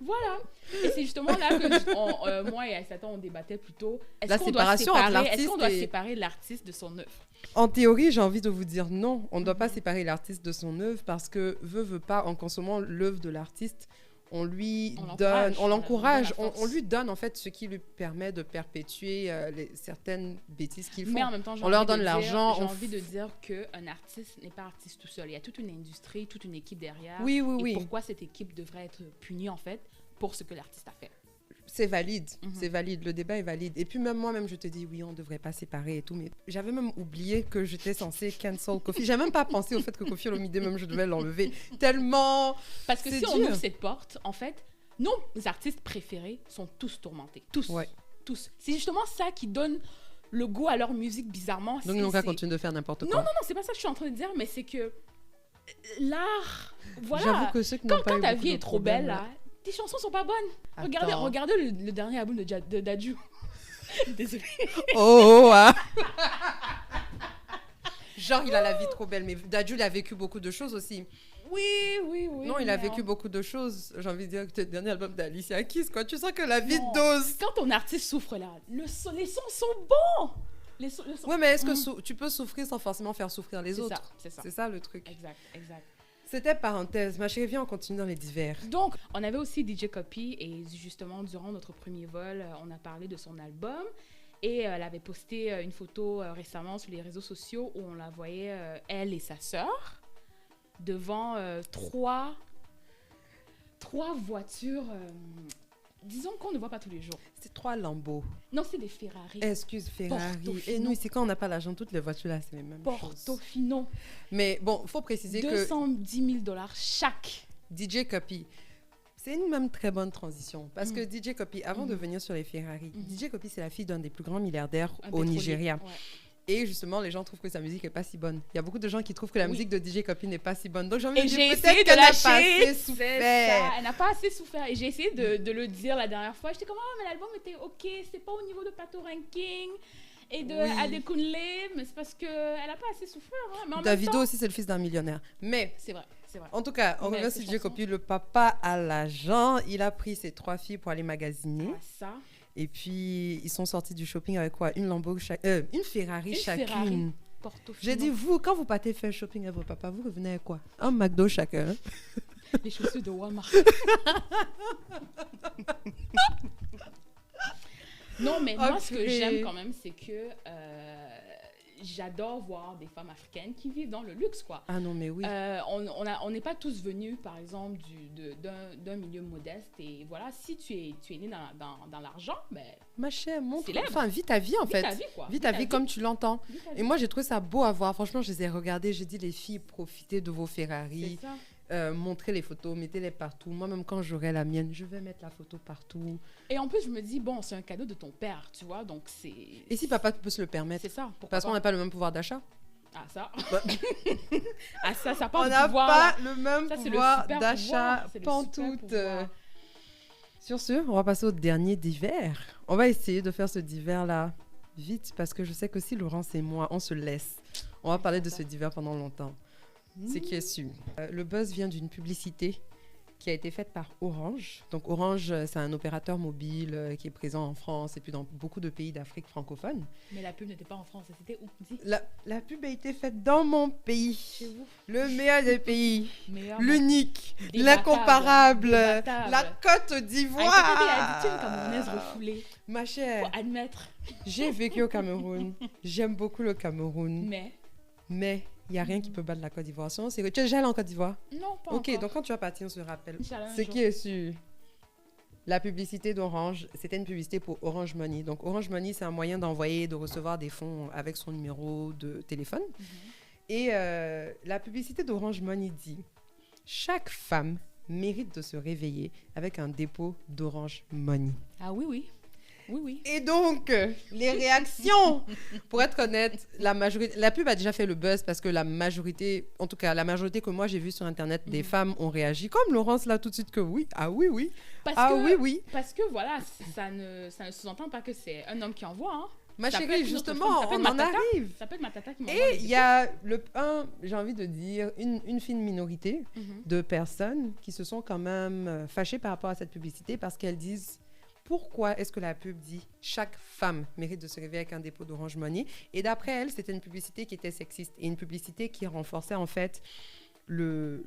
Speaker 2: Voilà. Et c'est justement là que moi et Aïssata, on débattait plutôt. Est-ce qu'on doit séparer l'artiste de son œuvre?
Speaker 1: En théorie, j'ai envie de vous dire non. On ne doit pas séparer l'artiste de son œuvre parce que, veut pas, en consommant l'œuvre de l'artiste, on lui lui donne en fait ce qui lui permet de perpétuer certaines bêtises qu'ils font.
Speaker 2: Mais en même temps,
Speaker 1: on leur donne l'argent.
Speaker 2: J'ai envie de dire qu'un artiste n'est pas artiste tout seul. Il y a toute une industrie, toute une équipe derrière.
Speaker 1: Oui.
Speaker 2: Et pourquoi cette équipe devrait être punie en fait pour ce que l'artiste a fait?
Speaker 1: C'est valide, c'est valide, le débat est valide. Et puis même moi-même, je te dis, oui, on ne devrait pas séparer et tout, mais j'avais même oublié que j'étais censée cancel Koffi. J'avais même pas pensé au fait que Koffi Olomide, même je devais l'enlever. Tellement...
Speaker 2: Parce que si on ouvre cette porte, en fait, nos artistes préférés sont tous tourmentés. Tous. Ouais. Tous. C'est justement ça qui donne le goût à leur musique, bizarrement.
Speaker 1: Donc ils n'ont qu'à continuer de faire n'importe quoi.
Speaker 2: Non, c'est pas ça que je suis en train de dire, mais c'est que l'art... Voilà.
Speaker 1: J'avoue que ceux qui n'ont pas
Speaker 2: quand ta vie est trop belle, là, tes chansons sont pas bonnes. Regardez le dernier album de Dadju. Désolée.
Speaker 1: Genre, il a la vie trop belle, mais Dadju, il a vécu beaucoup de choses aussi.
Speaker 2: Oui.
Speaker 1: Non, il a vécu beaucoup de choses. J'ai envie de dire que le dernier album d'Alicia Keys, quoi. Tu sens que la vie dose.
Speaker 2: Quand ton artiste souffre là, les sons sont bons.
Speaker 1: Ouais, mais est-ce que tu peux souffrir sans forcément faire souffrir les autres?
Speaker 2: C'est ça.
Speaker 1: C'est ça le truc.
Speaker 2: Exact.
Speaker 1: C'était parenthèse. Ma chérie, viens, on continue dans les divers.
Speaker 2: Donc, on avait aussi DJ Cuppy et justement, durant notre premier vol, on a parlé de son album et elle avait posté une photo récemment sur les réseaux sociaux où on la voyait, elle et sa sœur, devant trois voitures, disons qu'on ne voit pas tous les jours.
Speaker 1: C'est 3 Lambo.
Speaker 2: Non, c'est des Ferrari.
Speaker 1: Excuse, Ferrari. Et nous, c'est quand on n'a pas l'argent, toutes les voitures là, c'est les mêmes choses.
Speaker 2: Portofino.
Speaker 1: Mais bon, il faut préciser que...
Speaker 2: 210 000 $ chaque.
Speaker 1: DJ Cuppy. C'est une même très bonne transition. Parce que DJ Cuppy, avant de venir sur les Ferrari, DJ Cuppy, c'est la fille d'un des plus grands milliardaires au Nigeria. Ouais. Et justement, les gens trouvent que sa musique n'est pas si bonne. Il y a beaucoup de gens qui trouvent que la musique de DJ Cuppy n'est pas si bonne. Donc, j'ai envie de dire peut-être qu'elle n'a pas assez souffert.
Speaker 2: Elle n'a pas assez souffert. Et j'ai essayé de le dire la dernière fois. J'étais comme, mais l'album était OK. C'est pas au niveau de Pato Ranking et de Adekunle, mais c'est parce qu'elle n'a pas assez souffert. Hein. Mais
Speaker 1: Davido aussi, c'est le fils d'un millionnaire. Mais
Speaker 2: c'est vrai.
Speaker 1: En tout cas, on revient sur DJ Cuppy. Le papa a l'argent. Il a pris ses 3 filles pour aller magasiner.
Speaker 2: Ça.
Speaker 1: Et puis, ils sont sortis du shopping avec quoi? Une Ferrari chacune. J'ai dit, vous, quand vous partez faire shopping avec vos papas, vous revenez avec quoi? Un McDo chacun.
Speaker 2: Les chaussures de Walmart. Non, mais moi, ce que j'aime quand même, c'est que j'adore voir des femmes africaines qui vivent dans le luxe, quoi.
Speaker 1: Ah non, mais oui.
Speaker 2: On n'est pas tous venus, par exemple, d'un milieu modeste. Et voilà, si tu es né dans l'argent, ben...
Speaker 1: Ma chère, vis ta vie, en fait. Vis ta vie comme tu l'entends. Et moi, j'ai trouvé ça beau à voir. Franchement, je les ai regardées. J'ai dit, les filles, profitez de vos Ferrari.
Speaker 2: C'est ça.
Speaker 1: Montrez les photos, mettez-les partout. Moi, même quand j'aurai la mienne, je vais mettre la photo partout.
Speaker 2: Et en plus, je me dis, bon, c'est un cadeau de ton père, tu vois, donc c'est...
Speaker 1: Et si papa peut se le permettre?
Speaker 2: C'est ça.
Speaker 1: Parce qu'on n'a pas le même pouvoir d'achat.
Speaker 2: Ah, ça. Ça part
Speaker 1: on n'a pas le même pouvoir d'achat. Pantoute. Sur ce, on va passer au dernier divers. On va essayer de faire ce divers-là vite, parce que je sais que si Laurence et moi, on se laisse, on va parler de ce divers pendant longtemps. C'est qui est su. Le buzz vient d'une publicité qui a été faite par Orange. Donc Orange, c'est un opérateur mobile qui est présent en France et puis dans beaucoup de pays d'Afrique francophone.
Speaker 2: Mais la pub n'était pas en France, c'était où?
Speaker 1: La pub a été faite dans mon pays.
Speaker 2: Chez vous?
Speaker 1: Le meilleur des pays.
Speaker 2: Meilleur,
Speaker 1: l'unique,
Speaker 2: débattable,
Speaker 1: l'incomparable,
Speaker 2: débattable.
Speaker 1: la Côte d'Ivoire.
Speaker 2: Ah, il camerounaise refoulée.
Speaker 1: Ma chère,
Speaker 2: Faut admettre.
Speaker 1: j'ai vécu au Cameroun. J'aime beaucoup le Cameroun. Mais il n'y a rien qui peut battre la Côte d'Ivoire. Sinon, c'est que tu es déjà allé en Côte d'Ivoire?
Speaker 2: Non, pas
Speaker 1: Ok,
Speaker 2: encore.
Speaker 1: donc quand tu vas partir, on se rappelle.
Speaker 2: Inch'Allah, un
Speaker 1: Ce
Speaker 2: jour.
Speaker 1: qui est sûr, la publicité d'Orange, c'était une publicité pour Orange Money. Donc Orange Money, c'est un moyen d'envoyer, de recevoir des fonds avec son numéro de téléphone. Et la publicité d'Orange Money dit « Chaque femme mérite de se réveiller avec un dépôt d'Orange Money. »
Speaker 2: Ah oui, oui. Oui, oui.
Speaker 1: Et donc, les réactions, pour être honnête, la pub a déjà fait le buzz parce que la majorité, en tout cas la majorité que moi j'ai vue sur Internet, des femmes ont réagi, comme Laurence là tout de suite que oui, ah oui, oui, oui.
Speaker 2: Parce que voilà, ça ne sous-entend pas que c'est un homme qui envoie, hein.
Speaker 1: Ma
Speaker 2: Ça peut
Speaker 1: chérie,
Speaker 2: être une autre
Speaker 1: justement,
Speaker 2: femme, ça peut
Speaker 1: on
Speaker 2: être
Speaker 1: en
Speaker 2: ma tata.
Speaker 1: arrive.
Speaker 2: Ça peut être ma tata qui m'envoie
Speaker 1: Et
Speaker 2: des
Speaker 1: il y a j'ai envie de dire, une fine minorité de personnes qui se sont quand même fâchées par rapport à cette publicité parce qu'elles disent pourquoi est-ce que la pub dit chaque femme mérite de se réveiller avec un dépôt d'Orange Money. Et d'après elle, c'était une publicité qui était sexiste et une publicité qui renforçait en fait le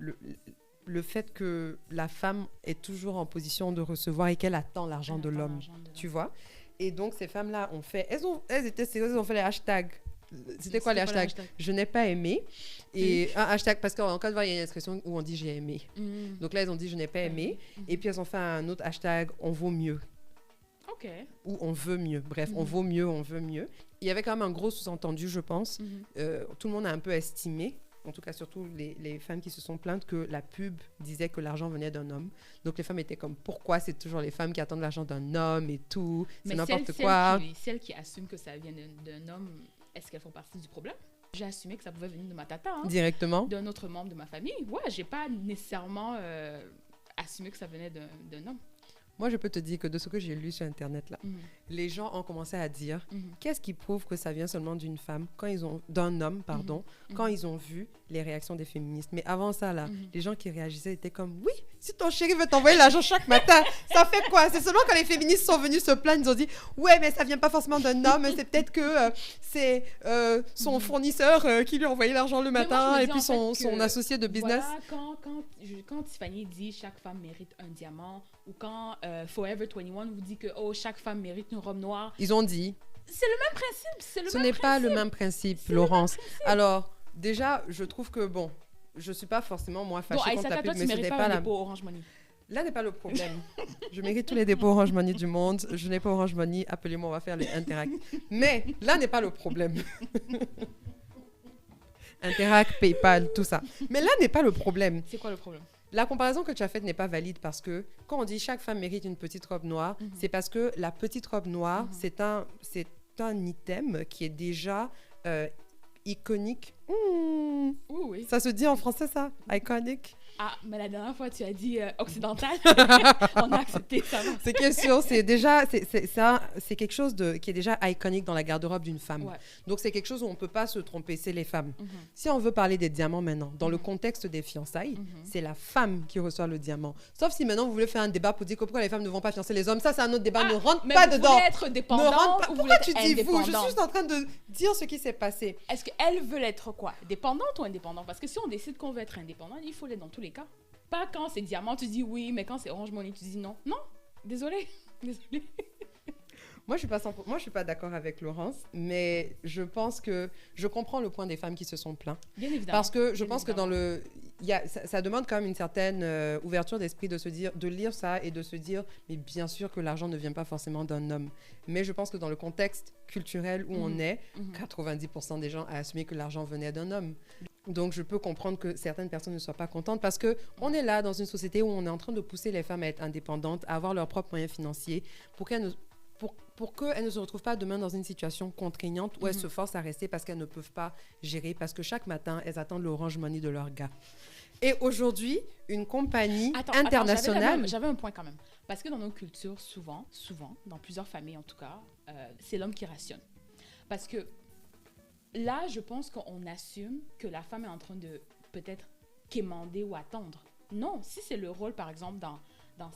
Speaker 1: fait que la femme est toujours en position de recevoir et qu'elle attend l'argent de l'homme, tu vois. Et donc, ces femmes-là ont fait... Elles étaient sérieuses, elles ont fait les hashtags. C'était quoi les hashtags? Je n'ai pas aimé. Et un hashtag, parce qu'en Côte d'Ivoire, il y a une expression où on dit j'ai aimé. Donc là, elles ont dit je n'ai pas aimé. Et puis, elles ont fait un autre hashtag on vaut mieux.
Speaker 2: OK.
Speaker 1: Ou on veut mieux. Bref, on vaut mieux, on veut mieux. Il y avait quand même un gros sous-entendu, je pense. Tout le monde a un peu estimé, en tout cas surtout les femmes qui se sont plaintes, que la pub disait que l'argent venait d'un homme. Donc les femmes étaient comme, pourquoi c'est toujours les femmes qui attendent l'argent d'un homme et tout, c'est n'importe quoi.
Speaker 2: Celles qui assument que ça vient d'un homme, est-ce qu'elles font partie du problème? J'ai assumé que ça pouvait venir de ma tata. Hein,
Speaker 1: directement.
Speaker 2: D'un autre membre de ma famille. Ouais, j'ai pas nécessairement assumé que ça venait d'un homme.
Speaker 1: Moi, je peux te dire que de ce que j'ai lu sur Internet, là, les gens ont commencé à dire qu'est-ce qui prouve que ça vient seulement d'une femme, d'un homme, pardon, quand ils ont vu les réactions des féministes. Mais avant ça, là, les gens qui réagissaient étaient comme oui, si ton chéri veut t'envoyer l'argent chaque matin, ça fait quoi? C'est seulement quand les féministes sont venus se plaindre, ils ont dit ouais, mais ça vient pas forcément d'un homme, c'est peut-être que c'est son fournisseur qui lui a envoyé l'argent le matin et puis son associé de business.
Speaker 2: Voilà, quand Tiffany dit chaque femme mérite un diamant, ou quand Forever 21 vous dit que chaque femme mérite une robe noire.
Speaker 1: Ils ont dit.
Speaker 2: C'est le même principe.
Speaker 1: Ce n'est pas le même principe, Laurence. Alors, déjà, je trouve que, bon, je ne suis pas forcément, moi, fâchée contre la pub, mais ce n'est pas la...
Speaker 2: dépôt Orange Money.
Speaker 1: Là n'est pas le problème. Je mérite tous les dépôts Orange Money du monde. Je n'ai pas Orange Money. Appelez-moi, on va faire les Interact. Mais là n'est pas le problème. Interact, PayPal, tout ça. Mais là n'est pas le problème.
Speaker 2: C'est quoi le problème?
Speaker 1: La comparaison que tu as faite n'est pas valide parce que quand on dit chaque femme mérite une petite robe noire, c'est parce que la petite robe noire, c'est un item qui est déjà iconique.
Speaker 2: Oui.
Speaker 1: Ça se dit en français, ça? Iconic?
Speaker 2: Ah, mais la dernière fois, tu as dit occidental. On a accepté, ça va.
Speaker 1: C'est question, c'est déjà, c'est quelque chose qui est déjà iconique dans la garde-robe d'une femme.
Speaker 2: Ouais.
Speaker 1: Donc, c'est quelque chose où on ne peut pas se tromper, c'est les femmes. Si on veut parler des diamants maintenant, dans le contexte des fiançailles, c'est la femme qui reçoit le diamant. Sauf si maintenant, vous voulez faire un débat pour dire que pourquoi les femmes ne vont pas fiancer les hommes. Ça, c'est un autre débat. Ne rentre pas dedans.
Speaker 2: Vous voulez être dépendante ou vous voulez être
Speaker 1: Pourquoi tu dis vous? Je suis
Speaker 2: indépendante?
Speaker 1: juste en train de dire ce qui s'est passé.
Speaker 2: Est-ce qu'elles veulent être quoi? Dépendante ou indépendante? Parce que si on décide qu'on veut être indépendante, il faut l'être dans tous les cas. Pas quand c'est diamant, tu dis oui, mais quand c'est Orange Money, tu dis non. Non, désolé.
Speaker 1: Moi, je suis pas d'accord avec Laurence, mais je pense que je comprends le point des femmes qui se sont plaintes.
Speaker 2: Bien évidemment.
Speaker 1: Parce que je pense que ça demande quand même une certaine ouverture d'esprit de lire ça et de se dire, mais bien sûr que l'argent ne vient pas forcément d'un homme. Mais je pense que dans le contexte culturel où on est, 90% des gens ont assumé que l'argent venait d'un homme. Donc, je peux comprendre que certaines personnes ne soient pas contentes parce qu'on est là dans une société où on est en train de pousser les femmes à être indépendantes, à avoir leurs propres moyens financiers pour qu'elles ne se retrouvent pas demain dans une situation contraignante où elles se forcent à rester parce qu'elles ne peuvent pas gérer, parce que chaque matin, elles attendent l'Orange Money de leur gars. Et aujourd'hui, une compagnie internationale...
Speaker 2: J'avais un point quand même. Parce que dans nos cultures, souvent, dans plusieurs familles en tout cas, c'est l'homme qui rationne. Parce que là, je pense qu'on assume que la femme est en train de peut-être quémander ou attendre Non, si c'est le rôle, par exemple, dans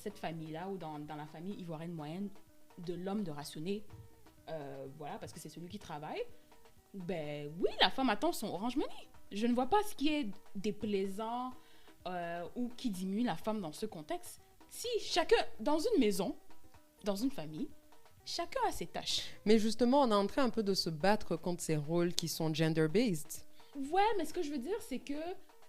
Speaker 2: cette famille-là ou dans la famille ivoirienne moyenne, de l'homme de rationner, voilà, parce que c'est celui qui travaille, ben oui, la femme attend son Orange Money. Je ne vois pas ce qui est déplaisant ou qui diminue la femme dans ce contexte. Si chacun, dans une maison, dans une famille, chacun a ses tâches.
Speaker 1: Mais justement, on est en train un peu de se battre contre ces rôles qui sont gender-based.
Speaker 2: Ouais, mais ce que je veux dire, c'est que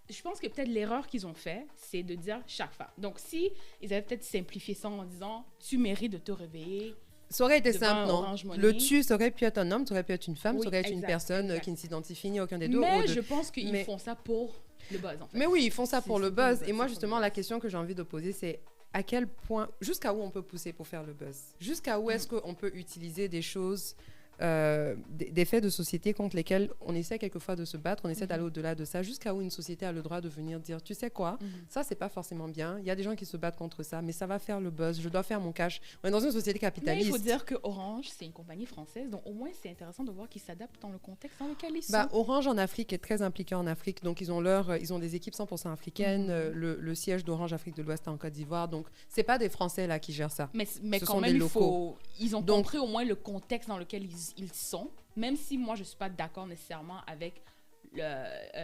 Speaker 2: je pense que peut-être l'erreur qu'ils ont fait, c'est de dire chaque femme. Donc, si ils avaient peut-être simplifié ça en disant « tu mérites de te réveiller »,
Speaker 1: ça aurait été simple, non? Le tu, ça aurait pu être un homme, ça aurait pu être une femme,
Speaker 2: oui,
Speaker 1: ça aurait été une personne qui ne s'identifie ni aucun des deux.
Speaker 2: Mais je pense qu'ils font ça pour le buzz, en fait.
Speaker 1: Mais oui, ils font ça pour le buzz. Et moi, justement, la question que j'ai envie de poser, c'est à quel point, jusqu'à où on peut pousser pour faire le buzz? Jusqu'à où est-ce qu'on peut utiliser des choses, des faits de société contre lesquels on essaie quelquefois de se battre, on essaie d'aller au-delà de ça, jusqu'à où une société a le droit de venir dire, tu sais quoi, ça, c'est pas forcément bien. Il y a des gens qui se battent contre ça, mais ça va faire le buzz. Je dois faire mon cash. On est dans une société capitaliste.
Speaker 2: Mais il faut dire que Orange, c'est une compagnie française, donc au moins, c'est intéressant de voir qu'ils s'adaptent dans le contexte dans lequel ils sont.
Speaker 1: Orange en Afrique est très impliqué en Afrique, donc ils ont des équipes 100% africaines. Le siège d'Orange Afrique de l'Ouest est en Côte d'Ivoire, donc c'est pas des Français là qui gèrent ça.
Speaker 2: Mais quand même, ils ont compris au moins le contexte dans lequel ils sont, même si moi je suis pas d'accord nécessairement avec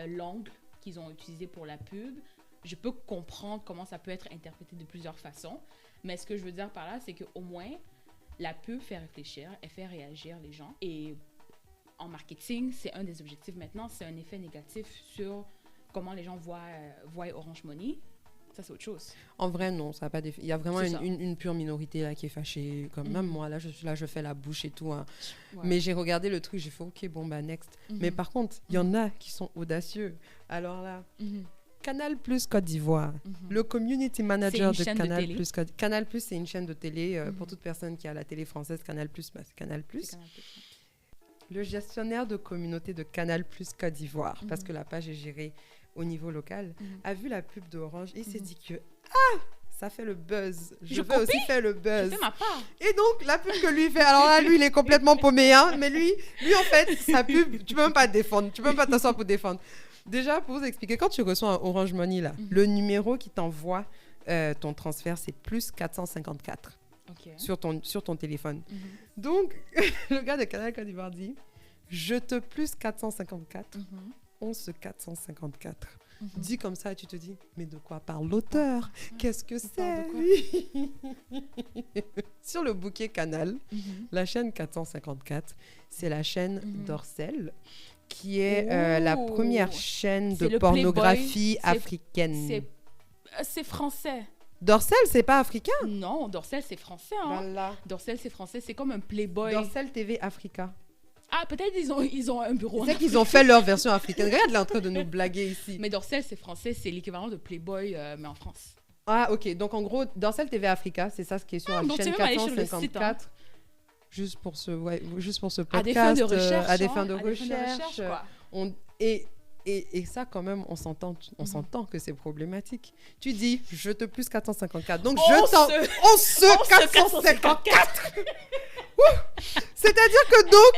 Speaker 2: l'angle qu'ils ont utilisé pour la pub. Je peux comprendre comment ça peut être interprété de plusieurs façons, mais ce que je veux dire par là, c'est qu'au moins la pub fait réfléchir, elle fait réagir les gens, et en marketing, c'est un des objectifs maintenant, c'est un effet négatif sur comment les gens voient Orange Money. Ça, c'est autre chose.
Speaker 1: En vrai, non, ça n'a pas d'effet. Il y a vraiment une pure minorité là qui est fâchée. Comme même moi, là, je fais la bouche et tout. Hein. Ouais. Mais j'ai regardé le truc, j'ai fait, OK, bon, bah, next. Mais par contre, il y en a qui sont audacieux. Alors là, Canal Plus Côte d'Ivoire, le community manager de Canal Plus. Canal Plus, c'est une chaîne de télé. Pour toute personne qui a la télé française, Canal Plus, bah, c'est Canal Plus. Le gestionnaire de communauté de Canal Plus Côte d'Ivoire, parce que la page est gérée au niveau local, a vu la pub d'Orange et s'est dit que ça fait le buzz. Je veux aussi faire le buzz.
Speaker 2: Je fais ma part.
Speaker 1: Et donc, la pub que lui fait, alors là, lui, il est complètement paumé, hein, mais lui, en fait, sa pub, tu peux même pas défendre, tu peux même pas t'asseoir pour défendre. Déjà, pour vous expliquer, quand tu reçois un Orange Money, là, le numéro qui t'envoie ton transfert, c'est plus 454 sur ton téléphone. Donc, le gars de Canal Côte d'Ivoire dit, je te plus 454. 454. Dit comme ça, tu te dis, mais de quoi parle l'auteur? Qu'est-ce que c'est? Sur le bouquet Canal, la chaîne 454, c'est la chaîne d'Orcel, qui est la première chaîne de pornographie africaine.
Speaker 2: C'est français.
Speaker 1: Dorcel, c'est pas africain?
Speaker 2: Non, Dorcel, c'est français. Hein.
Speaker 1: Voilà.
Speaker 2: Dorcel, c'est français. C'est comme un Playboy.
Speaker 1: Dorcel TV Africa.
Speaker 2: Ah, peut-être ils ont un bureau.
Speaker 1: C'est qu'ils ont fait leur version africaine. Regarde, il est en train de nous blaguer ici.
Speaker 2: Mais Dorcel, c'est français, c'est l'équivalent de Playboy, mais en France.
Speaker 1: Ah, ok. Donc, en gros, Dorcel TV Africa, c'est ça ce qui est sur la chaîne 454. Site, hein. Juste pour ce podcast.
Speaker 2: À des fins de recherche.
Speaker 1: À des fins de recherche. Et ça, quand même, on s'entend que c'est problématique. Tu dis, je te plus 454. Donc, on se 454. C'est-à-dire que donc,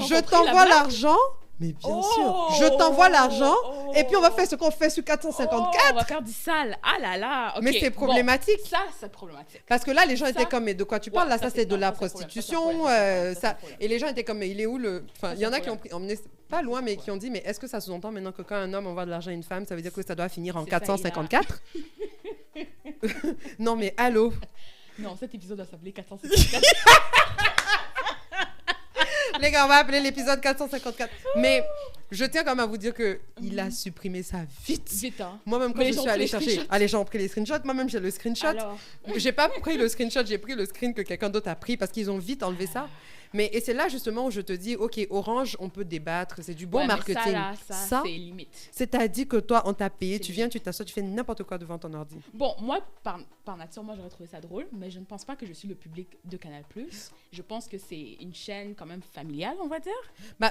Speaker 1: je t'envoie l'argent. Mais bien sûr, je t'envoie l'argent et puis on va faire ce qu'on fait sur 454.
Speaker 2: On va faire du sale. Ah là là. Okay.
Speaker 1: Mais c'est problématique.
Speaker 2: Bon, ça, c'est problématique.
Speaker 1: Parce que là, les gens étaient comme, mais de quoi tu parles? Là, ça, c'est de la prostitution. Et les gens étaient comme, mais il est où le... Enfin, il y en a qui ont emmené pas loin, mais qui ont dit, mais est-ce que ça sous-entend maintenant que quand un homme envoie de l'argent à une femme, ça veut dire que ça doit finir en 454? Non, mais allô?
Speaker 2: Non, cet épisode doit s'appeler 454.
Speaker 1: Les gars, on va appeler l'épisode 454. Mais je tiens quand même à vous dire qu'il a supprimé ça vite.
Speaker 2: Hein.
Speaker 1: Moi-même, quand je suis allée chercher... les gens ont pris les screenshots. Moi-même, j'ai le screenshot. Alors... J'ai pas pris le screenshot, j'ai pris le screen que quelqu'un d'autre a pris parce qu'ils ont vite enlevé ça. Et c'est là, justement, où je te dis, OK, Orange, on peut débattre, c'est du bon marketing.
Speaker 2: Ça, c'est limite.
Speaker 1: C'est-à-dire que toi, on t'a payé, tu viens, tu t'assois, tu fais n'importe quoi devant ton ordi.
Speaker 2: Bon, moi, par nature, moi, j'aurais trouvé ça drôle, mais je ne pense pas que je suis le public de Canal+. Je pense que c'est une chaîne quand même familiale, on va dire.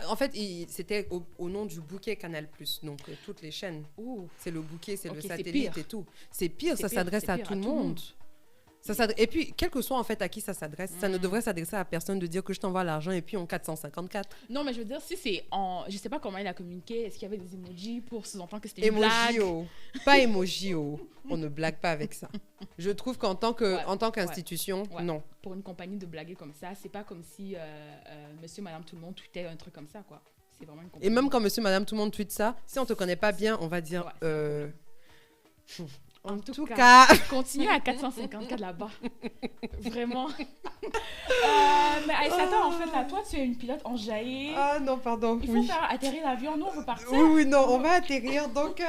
Speaker 1: En fait, c'était au nom du bouquet Canal+, donc toutes les chaînes. C'est le bouquet, c'est le satellite et tout. C'est pire, ça s'adresse à tout le monde. Et puis, quel que soit en fait à qui ça s'adresse, ça ne devrait s'adresser à personne de dire que je t'envoie l'argent et puis en 454.
Speaker 2: Non, mais je veux dire, si c'est en... Je sais pas comment il a communiqué. Est-ce qu'il y avait des emojis pour sous-entendre que c'était une blague?
Speaker 1: Pas emoji, On ne blague pas avec ça. Je trouve qu'en tant qu'institution, non.
Speaker 2: Pour une compagnie de blaguer comme ça, c'est pas comme si monsieur, madame, tout le monde tweetait un truc comme ça, quoi. C'est vraiment une compagnie.
Speaker 1: Et même quand monsieur, madame, tout le monde tweet ça, si on te connaît pas bien, on va dire... En tout cas...
Speaker 2: Continue à 454 là-bas. Vraiment. Mais Aïssata, en fait, là, toi, tu es une pilote enjaillée.
Speaker 1: Ah non, pardon.
Speaker 2: Il faut faire atterrir l'avion. Nous, on veut partir.
Speaker 1: Oui, non, on va atterrir. Donc,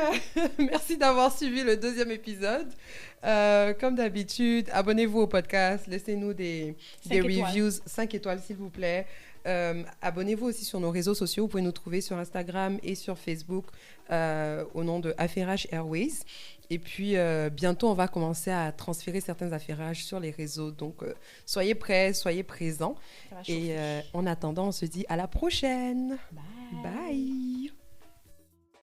Speaker 1: merci d'avoir suivi le 2e épisode. Comme d'habitude, abonnez-vous au podcast. Laissez-nous des reviews. 5 étoiles, s'il vous plaît. Abonnez-vous aussi sur nos réseaux sociaux. Vous pouvez nous trouver sur Instagram et sur Facebook au nom de Affairage Airways. Et puis, bientôt, on va commencer à transférer certains affairages sur les réseaux. Donc, soyez prêts, soyez présents. Et en attendant, on se dit à la prochaine.
Speaker 2: Bye.
Speaker 1: Bye.